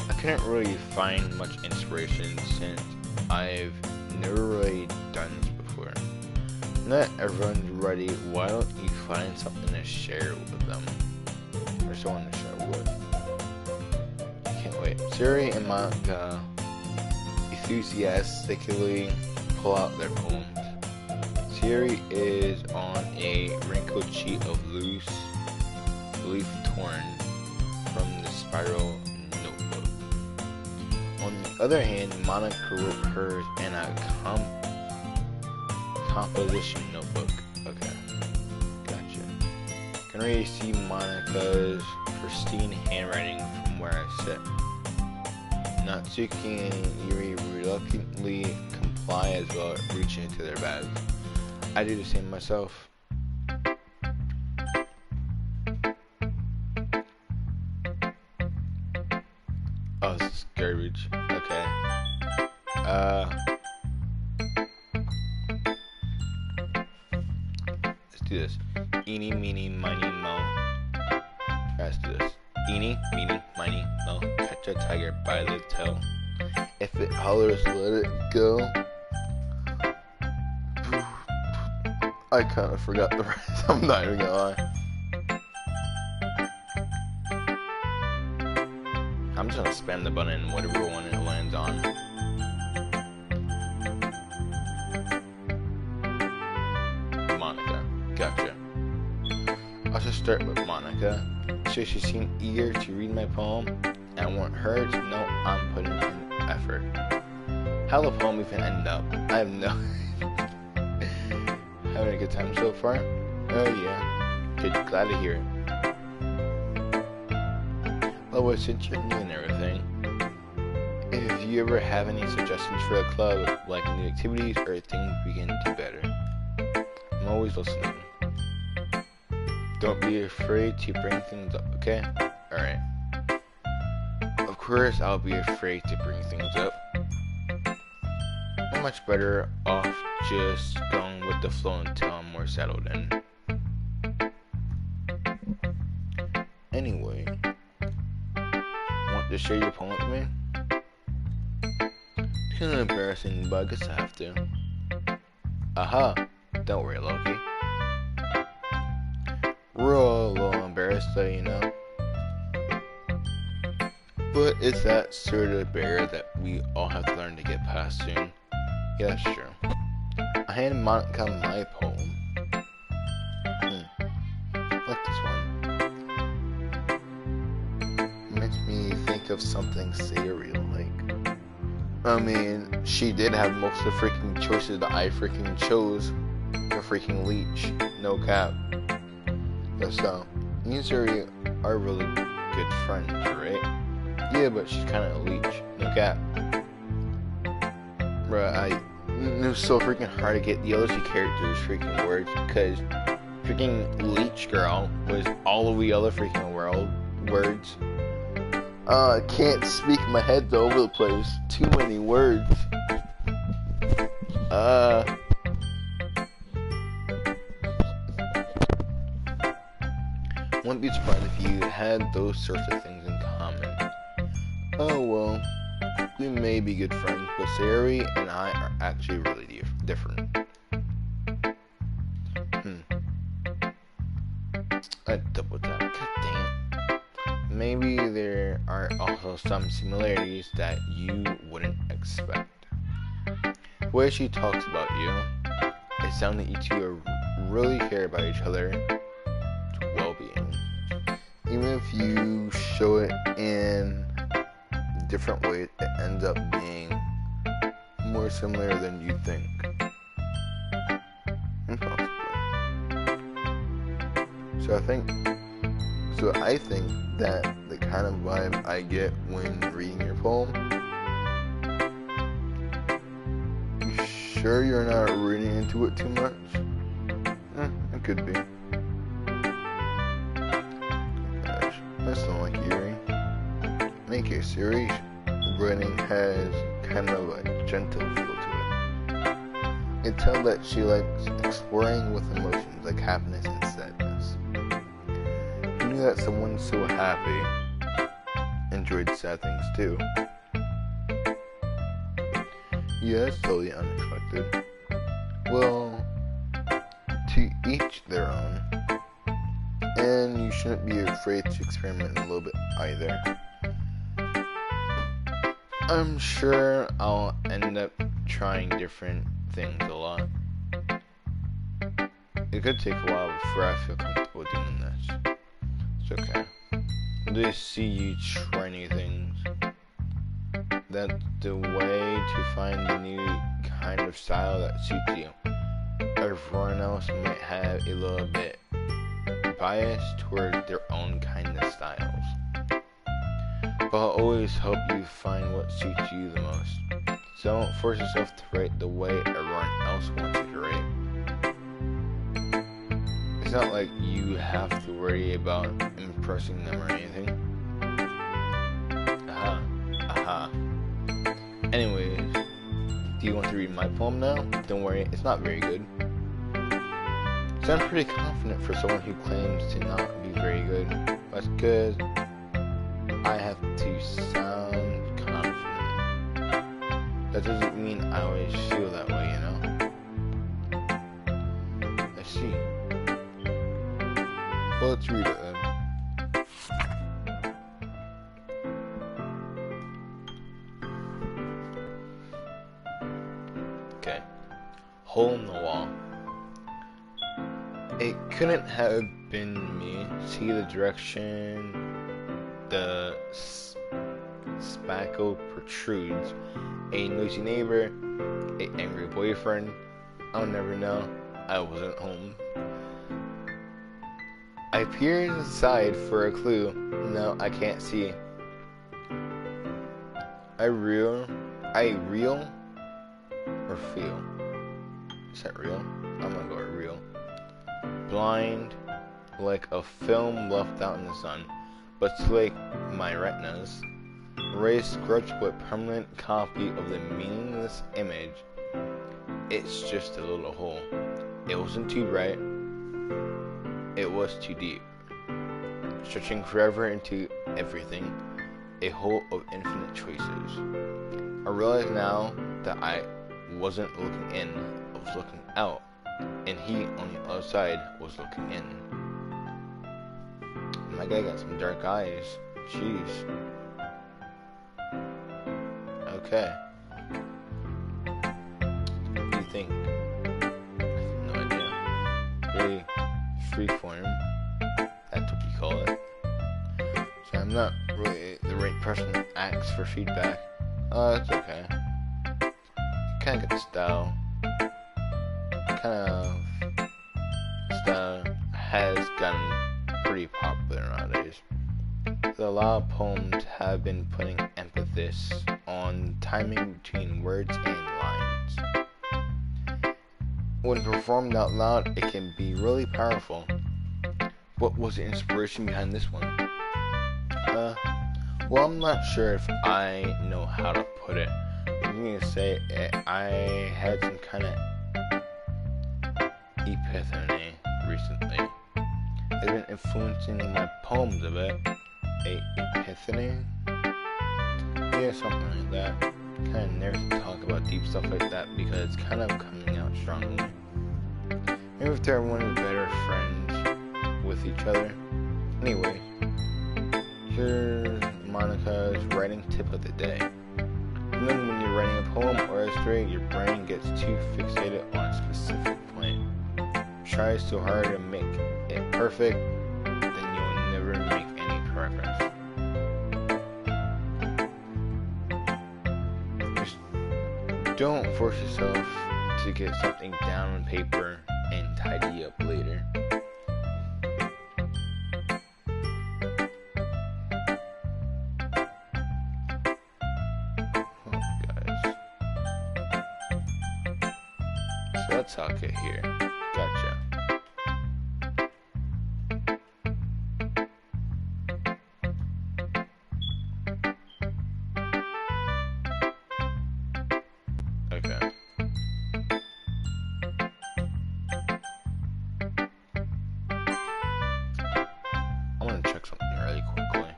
I couldn't really find much inspiration since I've never really done this before. Not everyone's ready. Why don't you find something to share with them? Or someone to share with? Can't wait. Siri and Monica enthusiastically pull out their poems. Siri is on a wrinkled sheet of loose leaf torn from the spiral notebook. On the other hand, Monica wrote hers in a composition notebook. Okay, gotcha. Can really see Monica's pristine handwriting from where I sit. Natsuki and Yuri reluctantly comply as well, reaching into their bags. I do the same myself. Oh, this is garbage. Okay. Let's do this. Eeny, meeny, miny, mo. Let's do this. Eeny, meeny, miny, mo. Catch a tiger by the tail. If it hollers, let it go. I kind of forgot the rest. I'm not even gonna lie. I'm just gonna spam the button, whatever one it lands on. Monica. Gotcha. I'll just start with Monica. So she seemed eager to read my poem, and I want her to know I'm putting in effort. How the poem even ended up, I have no having a good time so far? Oh yeah. Good, glad to hear it. Well, since you're new and everything, if you ever have any suggestions for the club, like new activities or things we can do better, I'm always listening. Don't be afraid to bring things up, okay? Alright. Of course, I'll be afraid to bring things up. I'm much better off just going with the flow until I'm more settled in. Anyway, want to share your poem with me? It's kind of embarrassing, but I guess I have to. Aha! Don't worry, Loki. real a little embarrassed though, you know. But it's that sort of barrier that we all have to learn to get past soon. Yeah, that's true. I handed Monica my poem. I like this one. Makes me think of something serial like. I mean, she did have most of the freaking choices that I freaking chose. The freaking leech, no cap. So, me and Siri are really good friends, right? Yeah, but she's kind of a leech, no cap. Bruh, it was so freaking hard to get the other two characters' freaking words, because freaking Leech Girl was all of the other freaking words. I can't speak, my head's all over the place. Too many words. Wouldn't be surprised if you had those sorts of things in common. Oh well, we may be good friends, but Sari and I are actually really different. I double tap. God dang it. Maybe there are also some similarities that you wouldn't expect. The way she talks about you, it sounds like you two really care about each other's well-being. Even if you show it in different ways, it ends up being more similar than you think. Impossibly. So I think that the kind of vibe I get when reading your poem. You sure you're not reading into it too much? It could be. Gosh, I still like hearing. In any case, Siri's writing has kind of a gentle feel to it. You can tell that she likes exploring with emotions like happiness and sadness. Who knew that someone so happy enjoyed sad things too? Yeah, it's totally unexpected. Well, to each their own. And you shouldn't be afraid to experiment a little bit either. I'm sure I'll end up trying different things a lot. It could take a while before I feel comfortable doing this. It's okay. They see you try new things. That's the way to find the new kind of style that suits you. Everyone else might have a little bit bias towards their own kind of styles. But I'll always help you find what suits you the most. So don't force yourself to write the way everyone else wants you to write. It's not like you have to worry about impressing them or anything. Aha. Anyways, do you want to read my poem now? Don't worry, it's not very good. So I'm pretty confident for someone who claims to not be very good. That's because I have to sound confident. That doesn't mean I always feel that way, you know? I see. Well, let's read it then. Okay. Hole in the wall. It couldn't have been me. See the direction the spackle protrudes. A noisy neighbor, a angry boyfriend. I'll never know. I wasn't home. I peered inside for a clue. No, I can't see. I real or feel? Is that real? I'm gonna go with real. Blind, like a film left out in the sun, but like my retinas. Raised grudge but permanent copy of the meaningless image. It's just a little hole. It wasn't too bright. It was too deep. Stretching forever into everything. A hole of infinite choices. I realize now that I wasn't looking in, I was looking out. And he on the other side was looking in. my guy got some dark eyes. Jeez. Okay. What do you think? I have no idea. Very freeform. That's what you call it. So I'm not really the right person to ask for feedback. It's okay. Kind of get the style. Kind of style has gotten pretty popular nowadays. So a lot of poems have been putting emphasis on timing between words and lines. When performed out loud, it can be really powerful. What was the inspiration behind this one? Well, I'm not sure if I know how to put it. I'm gonna say I had some kind of epiphany recently. It's been influencing my poems a bit. Epiphany? Yeah, something like that. Kind of nervous to talk about deep stuff like that because it's kind of coming out strongly. Maybe if they're one of the better friends with each other. Anyway, here's Monica's writing tip of the day. Then when you're writing a poem or a story, your brain gets too fixated on a specific point. Try so hard to make it perfect, then you'll never make any progress. Just don't force yourself to get something down on paper and tidy up later. So let's talk it here. Gotcha. Okay. I want to check something really quickly.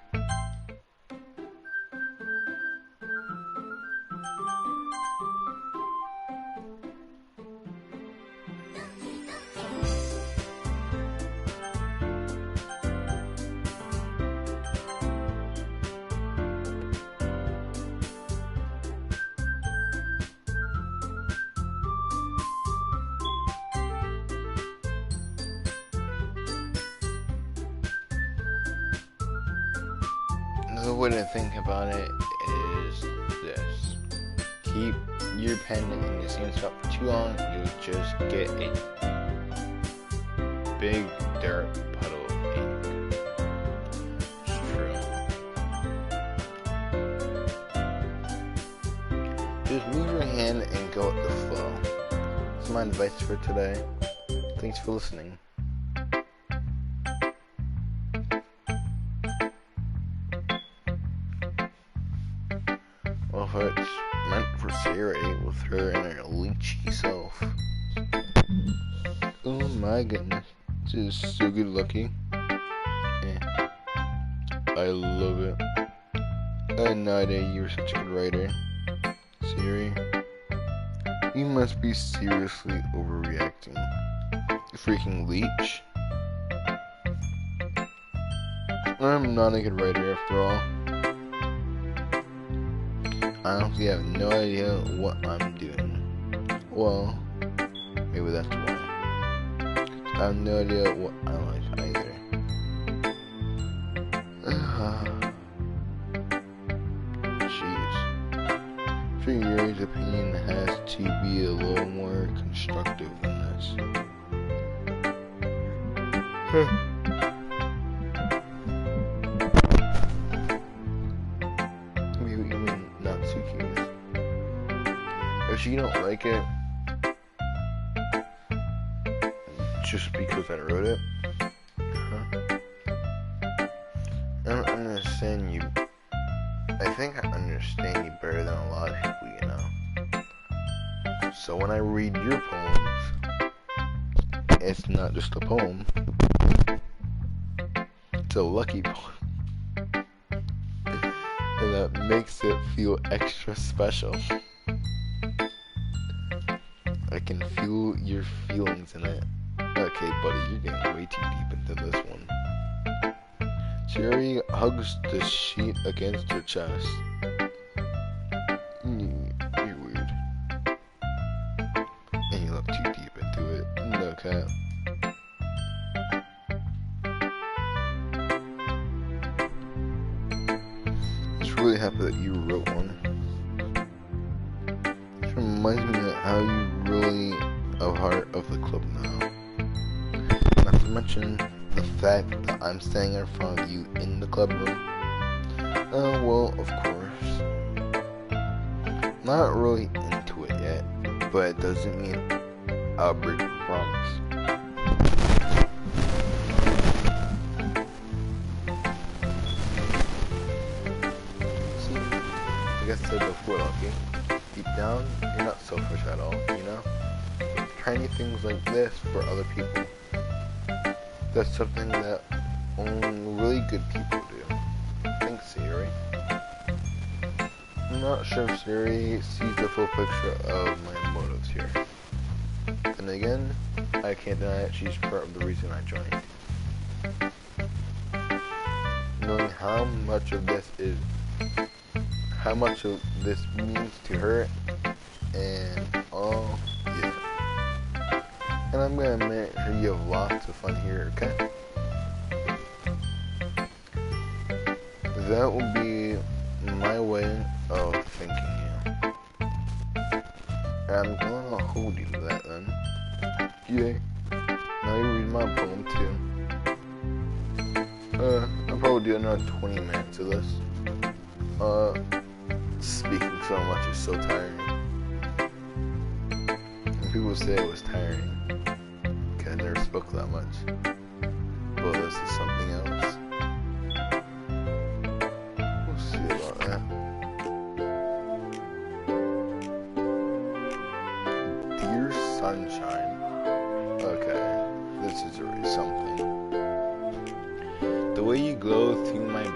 Another way to think about it is this. Keep your pen in the same spot for too long, you'll just get a big dirt puddle of ink. It's true. Just move your hand and go with the flow. That's my advice for today. Thanks for listening. Well, if it's meant for Sarah, we'll throw her in her lychee self. Oh my goodness. This is so good looking. Yeah. I love it. I had no idea you were such a good writer. Siri, you must be seriously overreacting. Freaking leech. I'm not a good writer after all. I honestly have no idea what I'm doing. Well, maybe that's why. I have no idea what I like either. Jeez. For your opinion has to be a little more constructive than this. If you don't like it, just because I wrote it, I don't understand you. I think I understand you better than a lot of people, you know. So when I read your poems, it's not just a poem, it's a lucky poem. And that makes it feel extra special. I can feel your feelings in it. Okay, buddy, you're getting way too deep into this one. Siri hugs the sheet against her chest. You're weird. And you look too deep into it. No cap. Just really happy that you wrote one. This reminds me of how you really a heart of the club now. Not to mention the fact that I'm standing in front of you in the club room. Well, of course. Not really into it yet, but it doesn't mean I'll break the promise. See, like I said before, Lucky, deep down, you're not selfish at all, you know? Tiny things like this for other people. That's something that only really good people do. Thanks, Siri. I'm not sure if Siri sees the full picture of my motives here. Then again, I can't deny that she's part of the reason I joined. Knowing how much of this means to her, and all, yeah. And I'm gonna make sure you have lots of fun here, okay? That will be my way of thanking you. I'm gonna hold you to that then. Yay. Now you read my poem too. I'll probably do another 20 minutes of this. Speaking so much is so tiring. And people say it was tiring. I never spoke that much. But this is something else. We'll see about that. Dear Sunshine. Okay, this is already something. The way you glow through my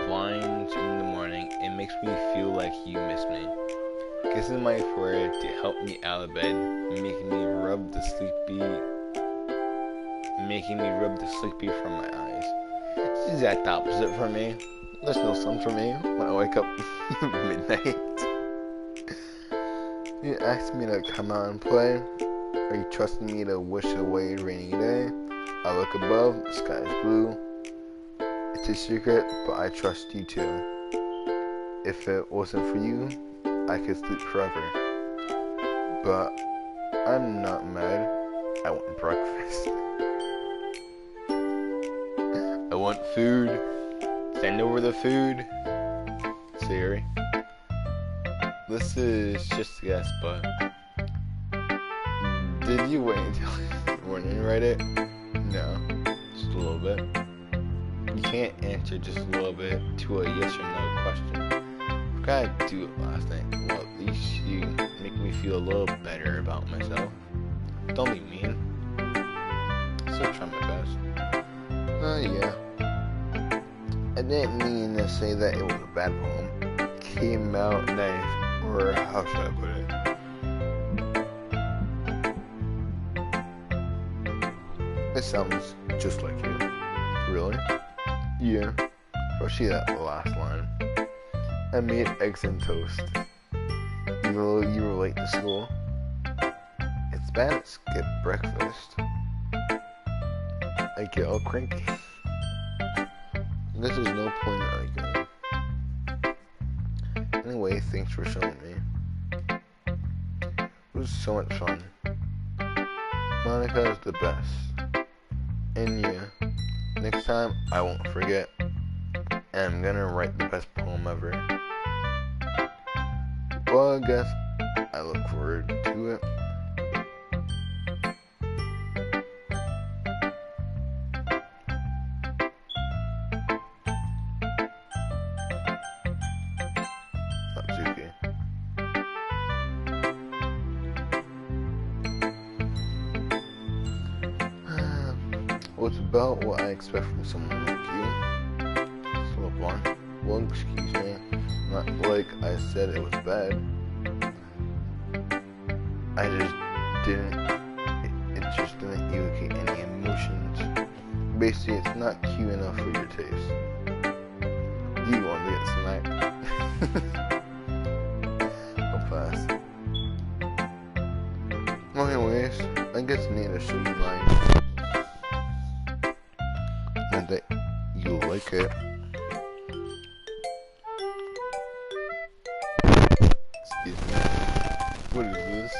blinds in the morning, it makes me feel like you miss me. Kissing my forehead to help me out of bed, making me rub the sleepy from my eyes. It's the exact opposite for me. There's no sun for me when I wake up midnight. You asked me to come out and play. Are you trusting me to wish away a rainy day? I look above, the sky is blue. It's a secret, but I trust you too. If it wasn't for you, I could sleep forever. But I'm not mad. I want breakfast. I want food. Send over the food. Siri. This is just a guess, but did you wait until the morning to write it? No, just a little bit. You can't answer just a little bit to a yes or no question. Forgot to do it last night. Well, at least you make me feel a little better about myself. Don't be mean. Still try my best. Yeah. I didn't mean to say that it was a bad poem. It came out nice, or how should I put it? It sounds just like you. Really? Yeah. Especially that last line. I made eggs and toast. Even though you were late to school. It's bad to skip breakfast. I get all cranky. This is no point in arguing. Anyway, thanks for showing me. It was so much fun. Monica is the best. And yeah, next time I won't forget. And I'm gonna write the best poem ever. Well, I guess I look forward to it. Satsuki. Well, it's about what I expect from someone like you. So fun. Well, excuse me. Not like I said it was bad. It just didn't evocate any emotions. basically, it's not cute enough for your taste. You want to get smacked. I'll pass. Well, anyways, I guess I need to show you mine. And that you'll like it. Excuse me. What is this?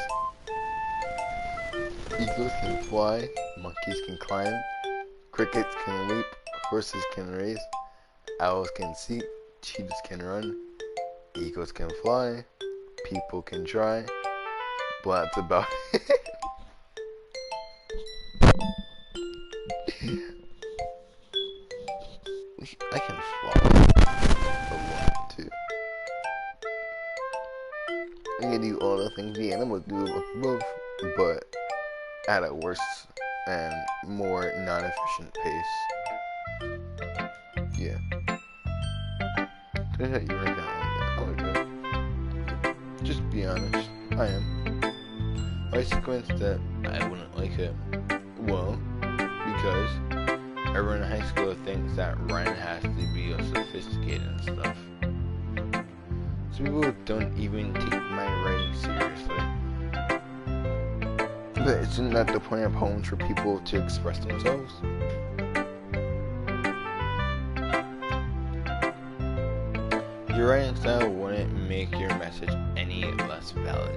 Eagles can fly, monkeys can climb, crickets can leap, horses can race, owls can see, cheetahs can run, eagles can fly, people can try, but that's about it. I can fly if I want to. I can do all the things the animals do above, but at a worse and more non-efficient pace. Yeah. Turns out you really don't like it. Just be honest. I am. Why is it coincidence that I wouldn't like it? Well, because everyone in high school thinks that Ryan has to be all sophisticated and stuff. Some people don't even take my writing seriously. But isn't that the point of poems, for people to express themselves? Your writing style wouldn't make your message any less valid.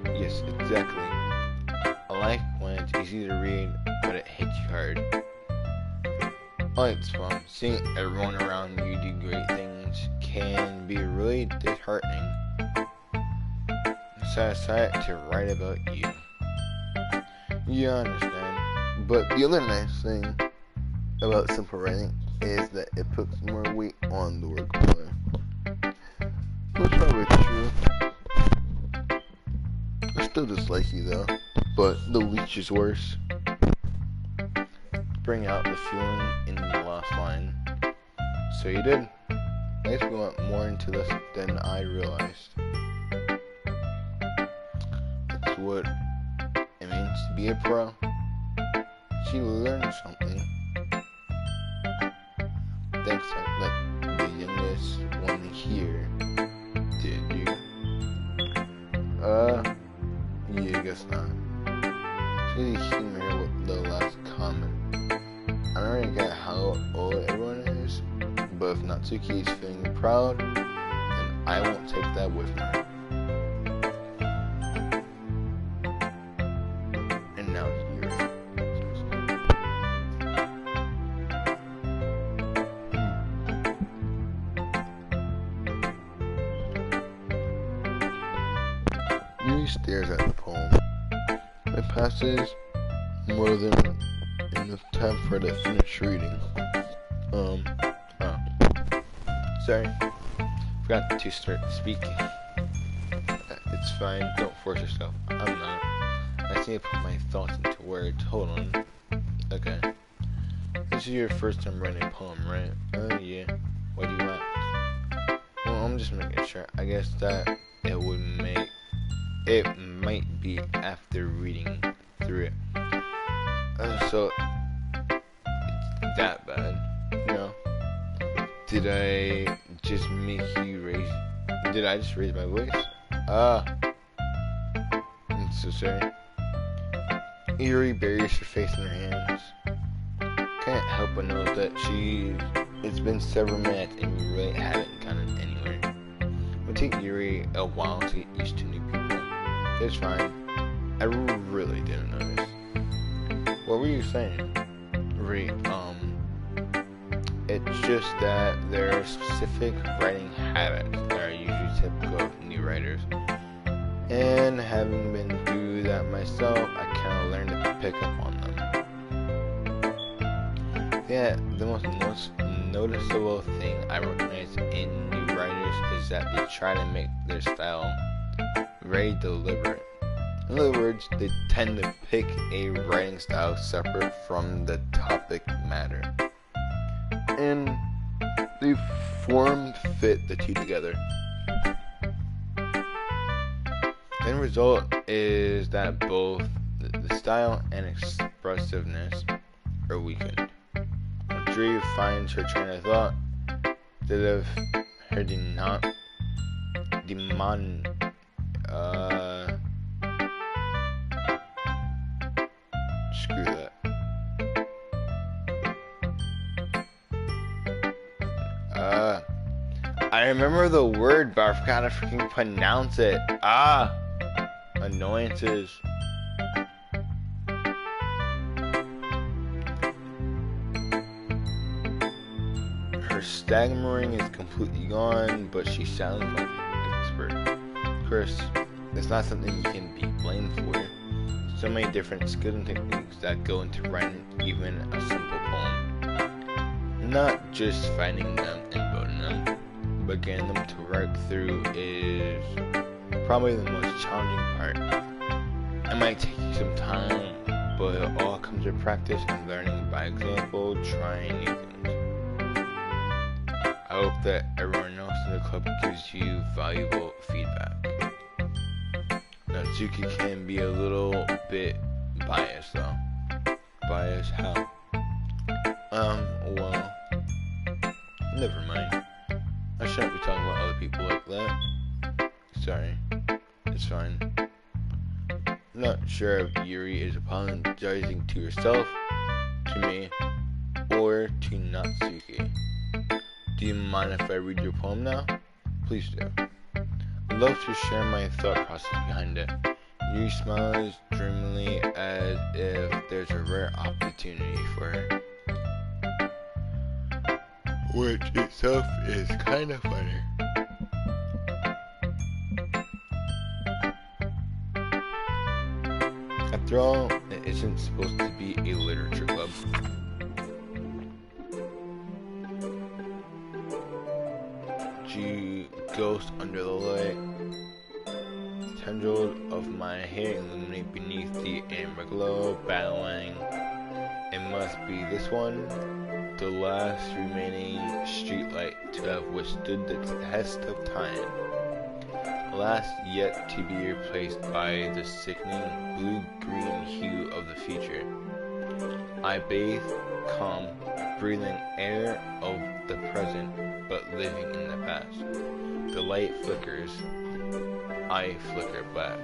Yes, exactly. I like when it's easy to read, but it hits you hard. I like it's fun. Seeing everyone around you do great things can be really disheartening. So I decided to write about you. Yeah, I understand. But the other nice thing about simple writing is that it puts more weight on the wordplay. That's probably true. I still dislike you though, but the leech is worse. Bring out the feeling in the last line. So you did. I guess we went more into this than I realized. That's what it means to be a pro. She learned something. Thanks, like the youngest one here. Did you? Yeah, I guess not. It's really humor with the last comment. I don't really get how old everyone is, but if Natsuki is feeling proud, then I won't take that with me. And now you're. Yuri stares at the poem. It passes more than enough time for her to finish reading. Sorry. Forgot to start speaking. It's fine, don't force yourself. I'm not. I just need to put my thoughts into words. Hold on. Okay. This is your first time writing a poem, right? Yeah. What do you ask? Well, I'm just making sure. I guess that it might be after reading through it. So, it's that bad, you know? Did I just raise my voice? I'm so sorry. Yuri buries her face in her hands. Can't help but know that it's been several minutes and we really haven't gotten anywhere. It would take Yuri a while to get used to new people. It's fine. I really didn't notice. What were you saying? It's just that there are specific writing habits that are usually typical of new writers. And having been through that myself, I kind of learned to pick up on them. Yeah, the most noticeable thing I recognize in new writers is that they try to make their style very deliberate. In other words, they tend to pick a writing style separate from the topic matter. And they fit the two together. The end result is that both the style and expressiveness are weakened. Dre finds her train of thought instead of her demon. Screw that. I remember the word, but I forgot to freaking pronounce it. Annoyances. Her stammering is completely gone, but she sounds like an expert. Of course, it's not something you can be blamed for. So many different skills and techniques that go into writing even a simple poem. Not just finding them and building them, but getting them to work through is probably the most challenging part. It might take you some time, but it all comes with practice and learning by example, trying new things. I hope that everyone else in the club gives you valuable feedback. Natsuki can be a little bit biased though. Biased how? Well, never mind. I shouldn't be talking about other people like that. Sorry. It's fine. I'm not sure if Yuri is apologizing to herself, to me, or to Natsuki. Do you mind if I read your poem now? Please do. I'd love to share my thought process behind it. Yuri smiles dreamily as if there's a rare opportunity for her. Which itself is kind of funny. After all, it isn't supposed to be a literature club. G ghost under the light. Tendrils of my hair illuminate beneath the amber glow, battling. It must be this one, the last remaining streetlight to have withstood the test of time. Last yet to be replaced by the sickening blue-green hue of the future. I bathe, calm, breathing air of the present, but living in the past. The light flickers. I flicker back.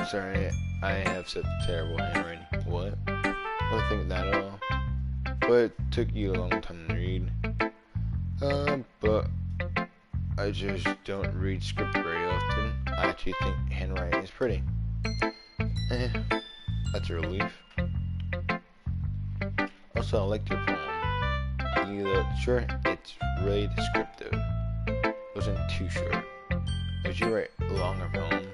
Sorry, I have such terrible handwriting. What? I think that at all. But it took you a long time to read. But I just don't read script very often. I actually think handwriting is pretty. That's a relief. Also, I liked your poem. You look short, it's really descriptive. It wasn't too short. As you write longer poems,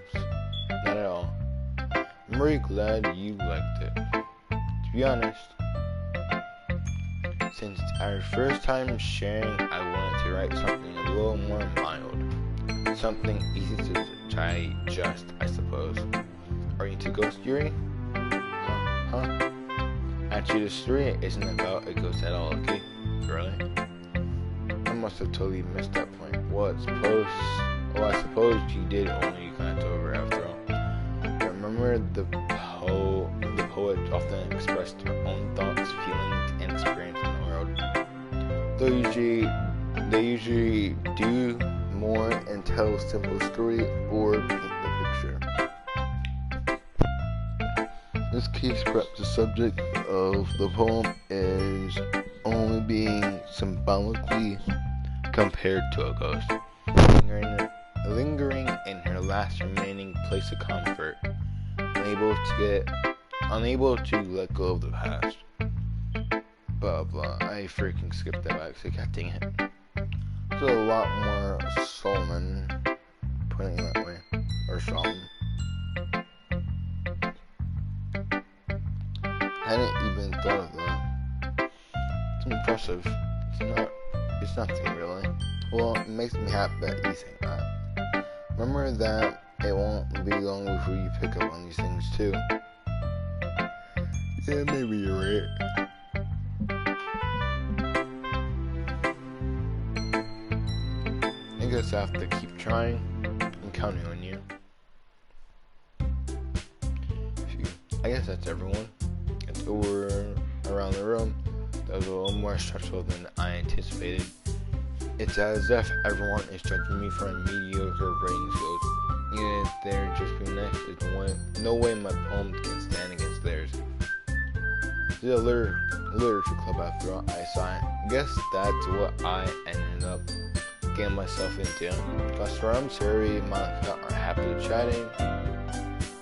not at all. I'm really glad you liked it. To be honest, since our first time sharing, I wanted to write something a little more mild. Something easy to digest, I suppose. Are you into ghost Yuri? Huh? Actually, the story isn't about a ghost at all, okay? Really? I must have totally missed that point. Well, I suppose you did only glance over after all. Remember the poet often expressed her own thoughts, feelings, and experience in the world. They usually do more and tell a simple story or paint the picture. In this case, perhaps the subject of the poem is only being symbolically compared to a ghost, lingering in her last remaining place of comfort, unable to let go of the past. Blah blah. I freaking skipped that back, so god dang it. It's a lot more Solomon, putting it that way, or Solomon. I hadn't even thought of that. It's impressive. It's nothing really. Well, it makes me happy that you think that. Remember that it won't be long before you pick up on these things too. Yeah, maybe you're right. I guess I have to keep trying and counting on you. I guess that's everyone. It's over around the room. That was a little more stressful than I anticipated. It's as if everyone is judging me for a mediocre writing skills. Even if they're just being nice, there's no way my poem can stand against theirs. This is a literature club after all, I sigh. Guess that's what I ended up getting myself into. Kasram, Sari, and Monica are happily chatting.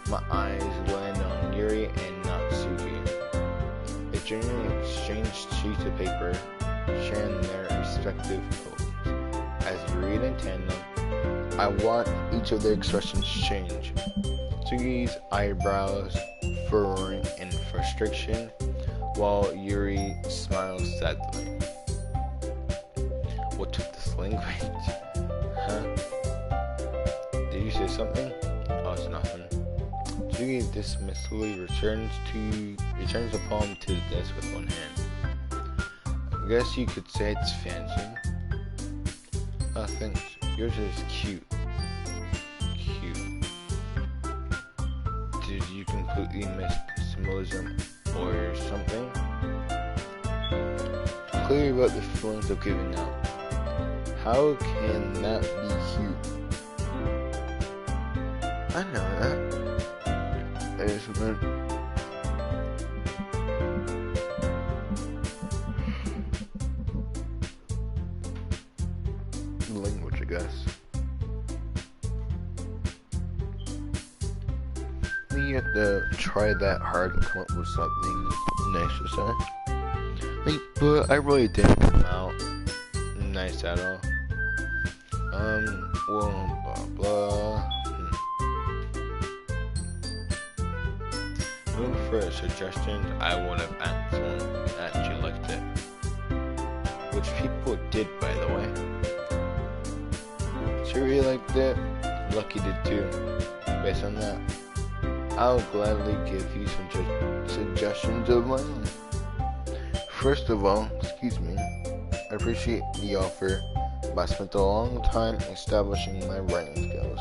My eyes land on Yuri and Natsuki. They generally exchange sheets of paper, sharing their respective poems. As we read in tandem, I watch each of their expressions change. Tsuki's eyebrows furrowing in frustration, while Yuri smiles sadly. What took this language? Huh? Did you say something? Oh, it's nothing. Tsuki dismissively returns the poem to the desk with one hand. I guess you could say it's fancy. Oh, thanks. Yours is cute. Cute. Did you completely miss symbolism or something? Clearly about the feelings of giving out. How can that be cute? I know that. I just meant language, I guess. You have to try that hard to come up with something nice to say. But I really didn't come out Nice at all. Well, blah blah. Looking for suggestions, I would have asked someone that you liked it. Which people did, by the way. She really liked it. Lucky did too. Based on that, I'll gladly give you some suggestions of my own. First of all, excuse me, I appreciate the offer, but I spent a long time establishing my writing skills.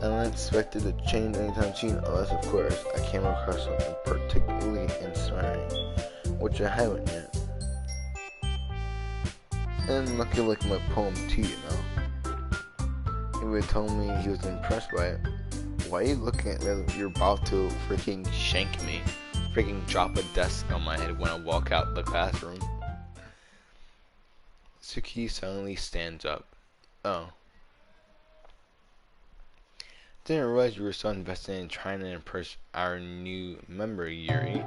I don't expect it to change anytime soon, unless, of course, I came across something particularly inspiring, which I haven't yet. And lucky like my poem too, you know. He would have told me he was impressed by it. Why are you looking at me like you're about to freaking Shank me. Freaking drop a desk on my head when I walk out the classroom. Suki suddenly stands up. Oh. Didn't realize you were so invested in trying to impress our new member, Yuri.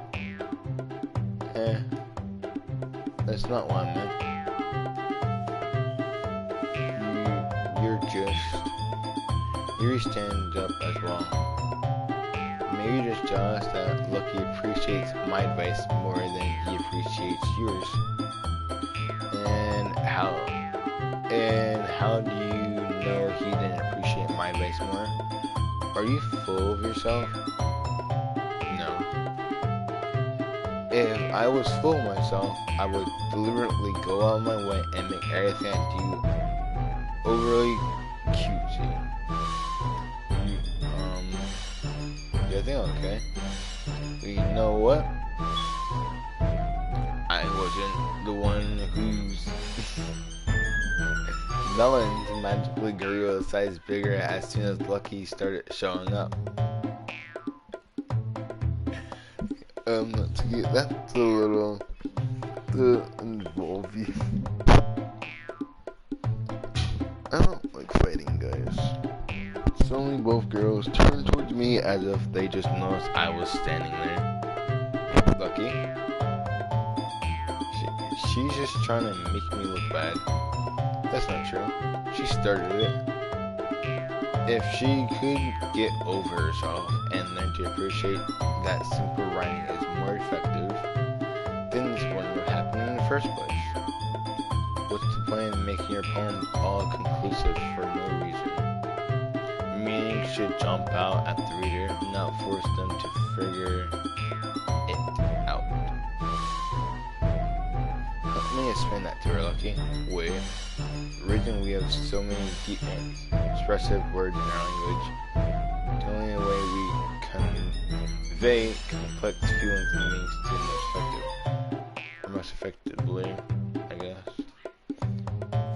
That's not what I meant. You're just... Yuri stands up as well. Maybe you're just jealous that Lucky appreciates my advice more than he appreciates yours. And how do you know he didn't appreciate my advice more? Are you full of yourself? No. If I was full of myself, I would deliberately go out of my way and make everything I do overly cutesy. I think okay. But you know what? I wasn't the one whose melons magically grew a size bigger as soon as Lucky started showing up. That's a little involving. I don't like fighting, guys. Suddenly both girls turned towards me as if they just noticed I was standing there. Lucky? She's just trying to make me look bad. That's not true. She started it. If she could get over herself and learn to appreciate that simple writing is more effective, then this wouldn't have happened in the first place. What's the point of making your poem all conclusive for no reason? Meaning should jump out at the reader, not force them to figure it out. Let me explain that to her, Lucky. Wait. The reason we have so many deep and expressive words in our language, the only way we can convey complex feelings and meanings to most effectively, I guess.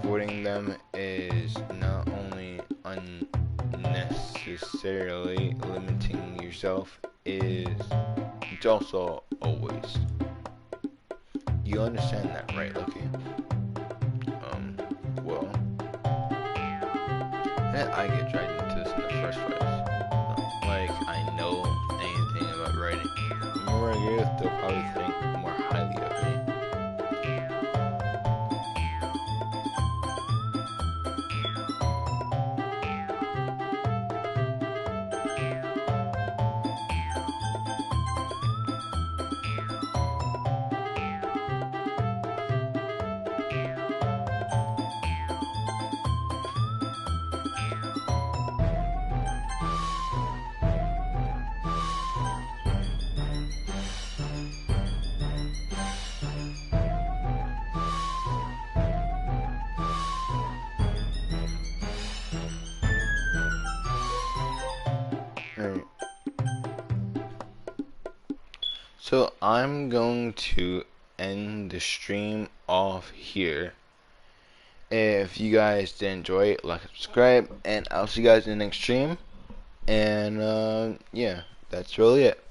Avoiding them is not only unnecessarily limiting yourself, it's also a waste. You understand that, right, Lucky? Well, how did I get dragged into this in the first place? Like, I know anything about writing. The more I get, they'll probably think more highly of me. Alright. So I'm going to end the stream off here. If you guys did enjoy it, like, subscribe, and I'll see you guys in the next stream. And yeah, that's really it.